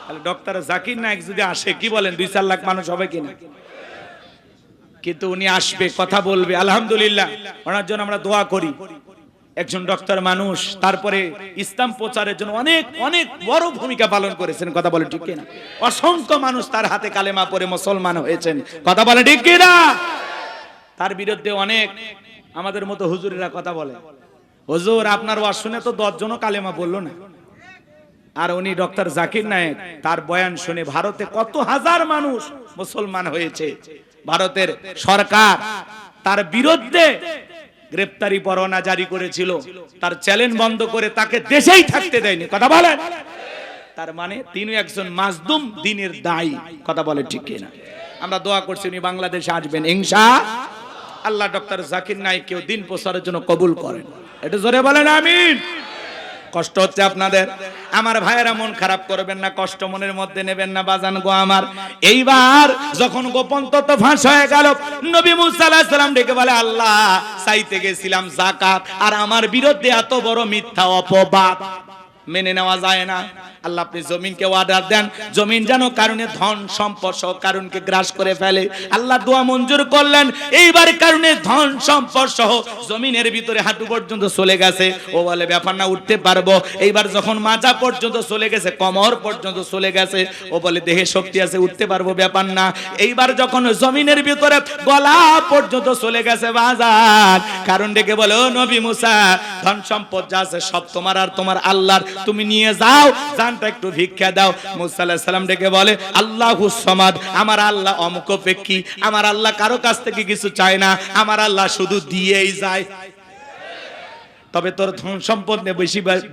Speaker 1: তাহলে ডক্টর জাকির নায়েক যদি আসে, কি বলেন 2-4 লাখ মানুষ হবে কিনা? কিন্তু উনি আসবে, কথা বলবে। আলহামদুলিল্লাহ, ওনার জন্য আমরা দোয়া করি। একজন ডক্টর মানুষ, তারপরে ইসলাম প্রচারের জন্য অনেক অনেক বড় ভূমিকা পালন করেছেন, কথা বলে ঠিক কিনা? অসংখ্য মানুষ তার হাতে কালেমা পড়ে মুসলমান হয়েছেন, কথা বলে ঠিক কিনা? তার বিরুদ্ধে অনেক আমাদের মতো হুজুরেরা কথা বলে, হুজুর আপনার ওয়াজ শুনে তো 10 জনও কালেমা বললো না। আর উনি ডক্টর জাকির নায়েক, তার বয়ান শুনে ভারতে কত হাজার মানুষ মুসলমান হয়েছে। ভারতের সরকার তার বিরুদ্ধে গ্রেফতারি পরোয়ানা জারি করেছিল, তার চ্যালেঞ্জ বন্ধ করে তাকে দেশেই থাকতে দেয়নি, কথা বলেন। তার মানে তিনি একজন মাজলুম দ্বীনের দায়ী, কথা বলে ঠিক কিনা? আমরা দোয়া করছি উনি বাংলাদেশে আসবেন ইনশাআল্লাহ। ডক্টর জাকির নায়েককেও দিন প্রচারের জন্য কবুল করেন, এটা জোরে বলেন আমিন। কষ্ট হচ্ছে আপনাদের, আমার ভাইয়েরা মন খারাপ করবেন না, কষ্ট মনের মধ্যে নেবেন না বাজান গো আমার। এইবার যখন গোপন তথ্য ফাঁস হয়ে গেল, নবী মুসা আলাইহিস সালাম ডেকে বলে, আল্লাহ চাইতে গেছিলাম যাকাত, আর আমার বিরুদ্ধে এত বড় মিথ্যা অপবাদ মেনে নেওয়া যায় না। আল্লাহ আপনি জমিনকে অর্ডার দেন, জমিন যেন কারণে ধন সম্পদ সহ কারণকে গ্রাস করে ফেলে। আল্লাহ দোয়া মঞ্জুর করলেন, এইবার কারণে ধন সম্পদ সহ জমিনের ভিতরে হাঁটু পর্যন্ত চলে গেছে। ও বলে ব্যাপার না, উঠতে পারবো। এইবার যখন মাজা পর্যন্ত চলে গেছে, কোমর পর্যন্ত চলে গেছে, ও বলে দেহে শক্তি আছে, উঠতে পারবো, ব্যাপার না। এইবার যখন জমিনের ভিতরে গলা পর্যন্ত চলে গেছে বাজার, কারণ ডেকে বলে, ও নবী মুসা, ধন সম্পদ যা আছে সব তোমার আর তোমার আল্লাহর, তুমি নিয়ে যাও, জানটা একটু ভিক্ষা দাও। মুসা আলাইহিস সালাম ডেকে বলে, আল্লাহুস সামাদ, আমার আল্লাহ অমুকপেক্ষী, আমার আল্লাহ কারো কাছ থেকে কিছু চায় না, আমার আল্লাহ শুধু দিয়েই যায়। তবে তোর ধন সম্পদ নিয়ে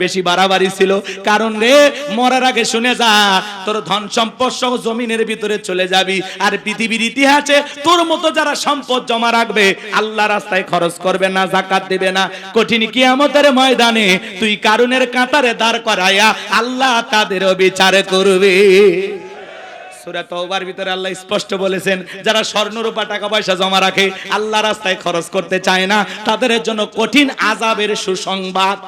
Speaker 1: বেশি বাড়াবাড়ি ছিল, কারণ রে মরার আগে শুনে যা, তোর ধন সম্পদ সহ জমিনের ভিতরে চলে যাবি, আর পৃথিবীর ইতিহাসে তোর মতো যারা সম্পদ জমা রাখবে, আল্লাহ রাস্তায় খরচ করবে না, যাকাত দেবে না, কঠিন কিয়ামতের ময়দানে তুই কারুনের কাতারে দাঁড় করায়া আল্লাহ তাদেরও বিচার করবে। সূরা তাওবার ভিতরে আল্লাহ স্পষ্ট বলেছেন, যারা স্বর্ণ রূপা টাকা পয়সা জমা রাখে, আল্লাহ রাস্তায় খরচ করতে চায় না, তাদের জন্য কঠিন আযাবের সুসংবাদ।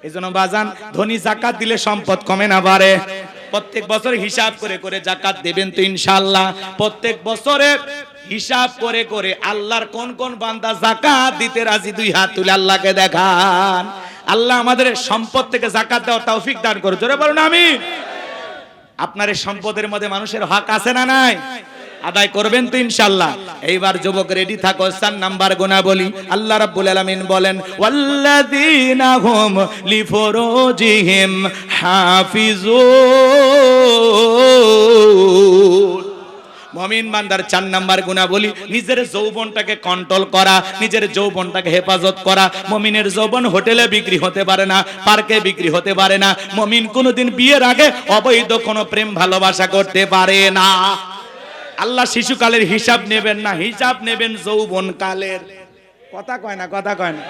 Speaker 1: এজন্য বাজান, ধনী যাকাত দিলে সম্পদ কমে না বাড়ে। প্রত্যেক বছর হিসাব করে করে যাকাত দেবেন তো ইনশাআল্লাহ। প্রত্যেক বছরে হিসাব করে করে আল্লাহর কোন কোন বান্দা যাকাত দিতে রাজি, দুই হাত তুলে আল্লাহকে দেখান। আল্লাহ আমাদের সম্পদ থেকে যাকাত দেওয়ার তৌফিক দান করুন, জোরে বলুন আমিন। আপনার এই সম্পদের মধ্যে মানুষের হক আছে না নাই? আদায় করবেন তো ইনশাআল্লাহ। এইবার যুবক রেডি থাকো, 4 নাম্বার গুনাহ বলি। আল্লাহ রাব্বুল আলামিন বলেন, ওয়াল্লাযীনা হুম লিফুরুজিহিম হাফিজুন। মুমিন বান্দার 4 নাম্বার গুনাহ বলি, নিজের যৌবনটাকে কন্ট্রোল করা, নিজের যৌবনটাকে হেফাজত করা। মুমিনের যৌবন হোটেলে বিক্রি হতে পারে না, পার্কে বিক্রি হতে পারে না। মুমিন কোনোদিন বিয়ের আগে অবৈধ কোনো প্রেম ভালোবাসা করতে পারে না। আল্লাহ শিশুকালের হিসাব নেবেন না, হিসাব নেবেন যৌবনকালের। কথা কয় না, কথা কয় না।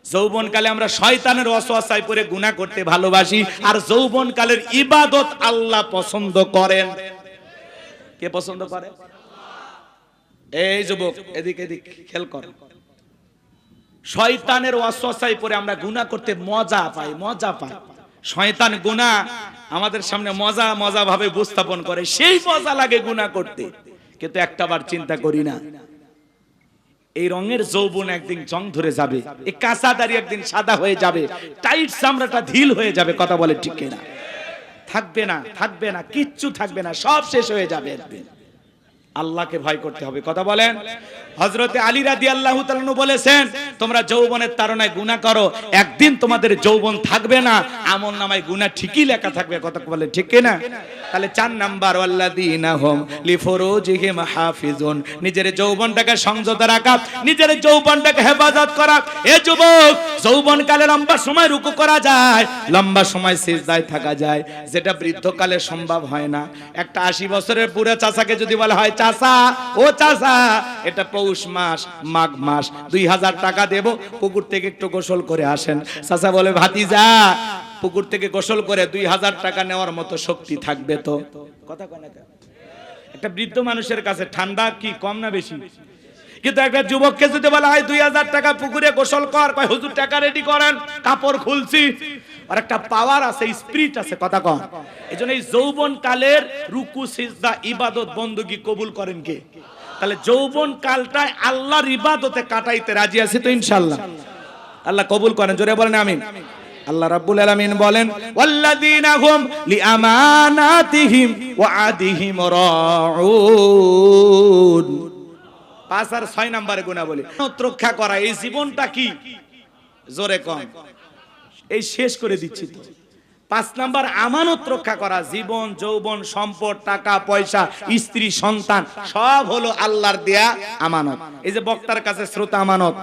Speaker 1: যৌবনকালে আমরা শয়তানের ওয়াসওয়াসায় পড়ে গুনাহ করতে ভালোবাসি, আর যৌবনকালের ইবাদত আল্লাহ পছন্দ করেন। কে পছন্দ করে? এই যুবক এদিক এদিক খেয়াল কর। শয়তানের ওয়াসওয়াসায় পড়ে আমরা গুনাহ করতে মজা পাই, মজা পাই। শয়তান গুনাহ আমাদের সামনে মজা মজা ভাবে উপস্থাপন করে, সেই মজা লাগে গুনাহ করতে। কিন্তু একটাবার চিন্তা করি না, এই রঙের যৌবন একদিন জং ধরে যাবে, এই কাঁচা দাড়ি একদিন সাদা হয়ে যাবে, টাইট চামড়াটা ঢিল হয়ে যাবে, কথা বলে ঠিক কিনা? থাকবে না, থাকবে না, কিচ্ছু থাকবে না, সব শেষ হয়ে যাবে একদিন। আল্লাহকে ভয় করতে হবে, কথা বলেন। হযরতে আলী রাদিয়াল্লাহু তাআলা আনহু বলেছেন, তোমরা যৌবনের তাড়নায় গুনাহ করো, একদিন তোমাদের যৌবন থাকবে না, আমলনামায় গুনাহ ঠিকই লেখা থাকবে, কথা বলে ঠিক কিনা? তাহলে 4 নাম্বার, ওয়াল্লাযীনা হুম লিফুরুজিহিম হাফিজুন, নিজের যৌবনটাকে সংযত রাখা, নিজের যৌবনটাকে হেফাজত করা। এ যুবক, যৌবনকালে লম্বা সময় রুকু করা যায়, লম্বা সময় সিজদায় থাকা যায়, যেটা বৃদ্ধকালে সম্ভব হয় না। একটা 80 বছরের বুড়া চাচাকে যদি বলা হয়, চাচা ও চাচা, এটা পৌষ মাস, মাঘ মাস, 2000 টাকা দেব, পুকুর থেকে একটু গোসল করে আসেন। চাচা বলে, ভাতিজা পুকুর থেকে গোসল করে 2000 টাকা নেওয়ার মতো শক্তি থাকবে তো? কথা কয় না। একটা বৃদ্ধ মানুষের কাছে ঠান্ডা কি কম না বেশি? কিন্তু একটা যুবককে যদি বলা হয় 2000 টাকা পুকুরে গোসল কর, কয় হুজুর টাকা রেডি করেন, কাপড় খুলছি। আর একটা পাওয়ার আছে, স্পিরিট আছে, কথা কন। এজন্য এই যৌবন কালের রুকু সিজদা ইবাদত বندگی কবুল করেন কে? তাহলে যৌবন কালটায় আল্লাহর ইবাদতে কাটাইতে রাজি আছি তো ইনশাআল্লাহ। আল্লাহ কবুল করেন, জোরে বলেন আমিন। আল্লাহ রাব্বুল আলামিন বলেন ওয়াল্লাযীনা হুম লিআমানাতিহিম ওয়া আদিহিম রাউন। 5 আর 6 নম্বরে গুণাবলী রক্ষা করা। এই জীবনটা কি, জোরে কম, এই শেষ করে দিচ্ছি তো। 5 নাম্বার আমানত রক্ষা করা। জীবন, যৌবন, সম্পদ, টাকা পয়সা, স্ত্রী, সন্তান সব হলো আল্লাহর দেয়া আমানত। এই যে বক্তার কাছে শ্রোতা আমানত,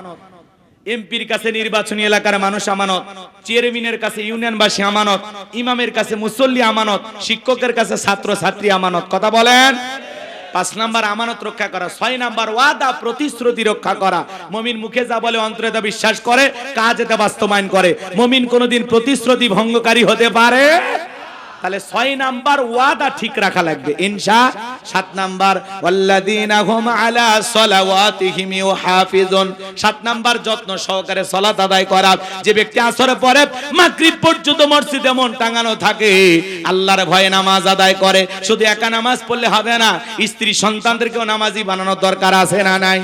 Speaker 1: এমপির কাছে নির্বাচনী এলাকার মানুষ আমানত, চেয়ারম্যানের কাছে ইউনিয়নবাসী আমানত, ইমামের কাছে মুসল্লি আমানত, শিক্ষকের কাছে ছাত্র ছাত্রী আমানত। কথা বলেন। 5 নাম্বার আমানত রক্ষা করা। 6 নাম্বার ওয়াদা প্রতিশ্রুতি রক্ষা করা। মুমিন মুখে যা বলে অন্তরে তা বিশ্বাস করে, কাজে তা বাস্তবায়ন করে। মুমিন কোনোদিন প্রতিশ্রুতি ভঙ্গকারী হতে পারে। তাহলে 6 নাম্বার ওয়াদা ঠিক রাখা লাগবে ইনশা। 7 নাম্বার ওয়াল্লাযীনা হুম আলা সালাওয়াতিহিম ইউহাফিজুন। 7 নাম্বার যত্ন সহকারে সালাত আদায় করা। যে ব্যক্তি আসরের পরে মাগরিব পর্যন্ত মসজিদে মন টাঙানো থাকে, আল্লাহর ভয়ে নামাজ আদায় করে। শুধু একা নামাজ পড়লে হবে না, স্ত্রী সন্তানদেরকেও নামাজি বানানোর দরকার আছে না নাই?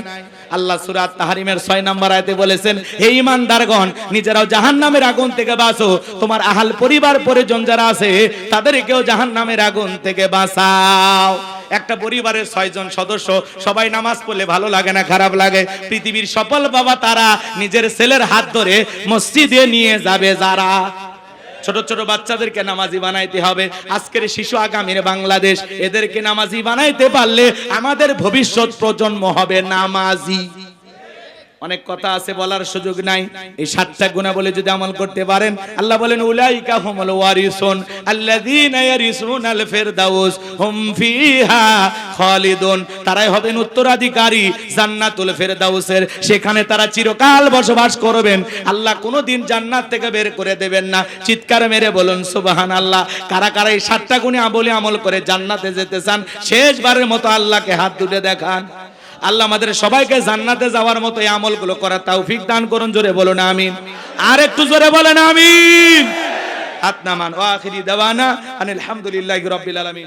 Speaker 1: আল্লাহ সূরা তাহরিমের 6 নম্বর আয়াতে বলেছেন, হে ঈমানদারগণ, নিজেরাও জাহান্নামের আগুন থেকে বাঁচো, তোমার আহাল পরিবার পরিজন যারা আছে তাদেরকেও জাহান্নামের আগুন থেকে বাঁচাও। একটা পরিবারের 6 জন সদস্য সবাই নামাজ পড়লে ভালো লাগে না, খারাপ লাগে? পৃথিবীর সফল বাবা তারা নিজের ছেলের হাত ধরে মসজিদে নিয়ে যাবে যারা। ছোট ছোট বাচ্চাদেরকে নামাজি বানাইতে হবে। আজকের শিশু আগামীর বাংলাদেশ, এদেরকে নামাজি বানাইতে পারলে আমাদের ভবিষ্যৎ প্রজন্ম হবে নামাজি। অনেক কথা আছে, বলার সুযোগ নাই। এই 7টা গুণাবলী যদি আমল করতে পারেন, আল্লাহ বলেন উলাইকা হুমুল ওয়ারিসুন আল্লাযীনা ইয়ারিসুনাল ফিরদাউস হুম ফিহা খালিদুন। তারাই হবেন উত্তরাধিকারী জান্নাতুল ফিরদাউসের, সেখানে তারা চিরকাল বসবাস করবেন। আল্লাহ কোনোদিন জান্নাত থেকে বের করে দেবেন না। চিৎকার মেরে বলুন সুবহানাল্লাহ। কারা কারা এই 7টা গুণাবলী আমল করে জান্নাতে যেতে চান, শেষবারের মতো আল্লাহকে হাত তুলে দেখান। আল্লাহ আমাদের সবাইকে জান্নাতে যাওয়ার মতো এই আমলগুলো করার তৌফিক দান করুন। জোরে বলুন আমিন। আর একটু জোরে বলেন আমিন। হাত নামান। ওয়া আখিরি দাওয়ানা আনিল হামদুলিল্লাহি রাব্বিল আলামিন।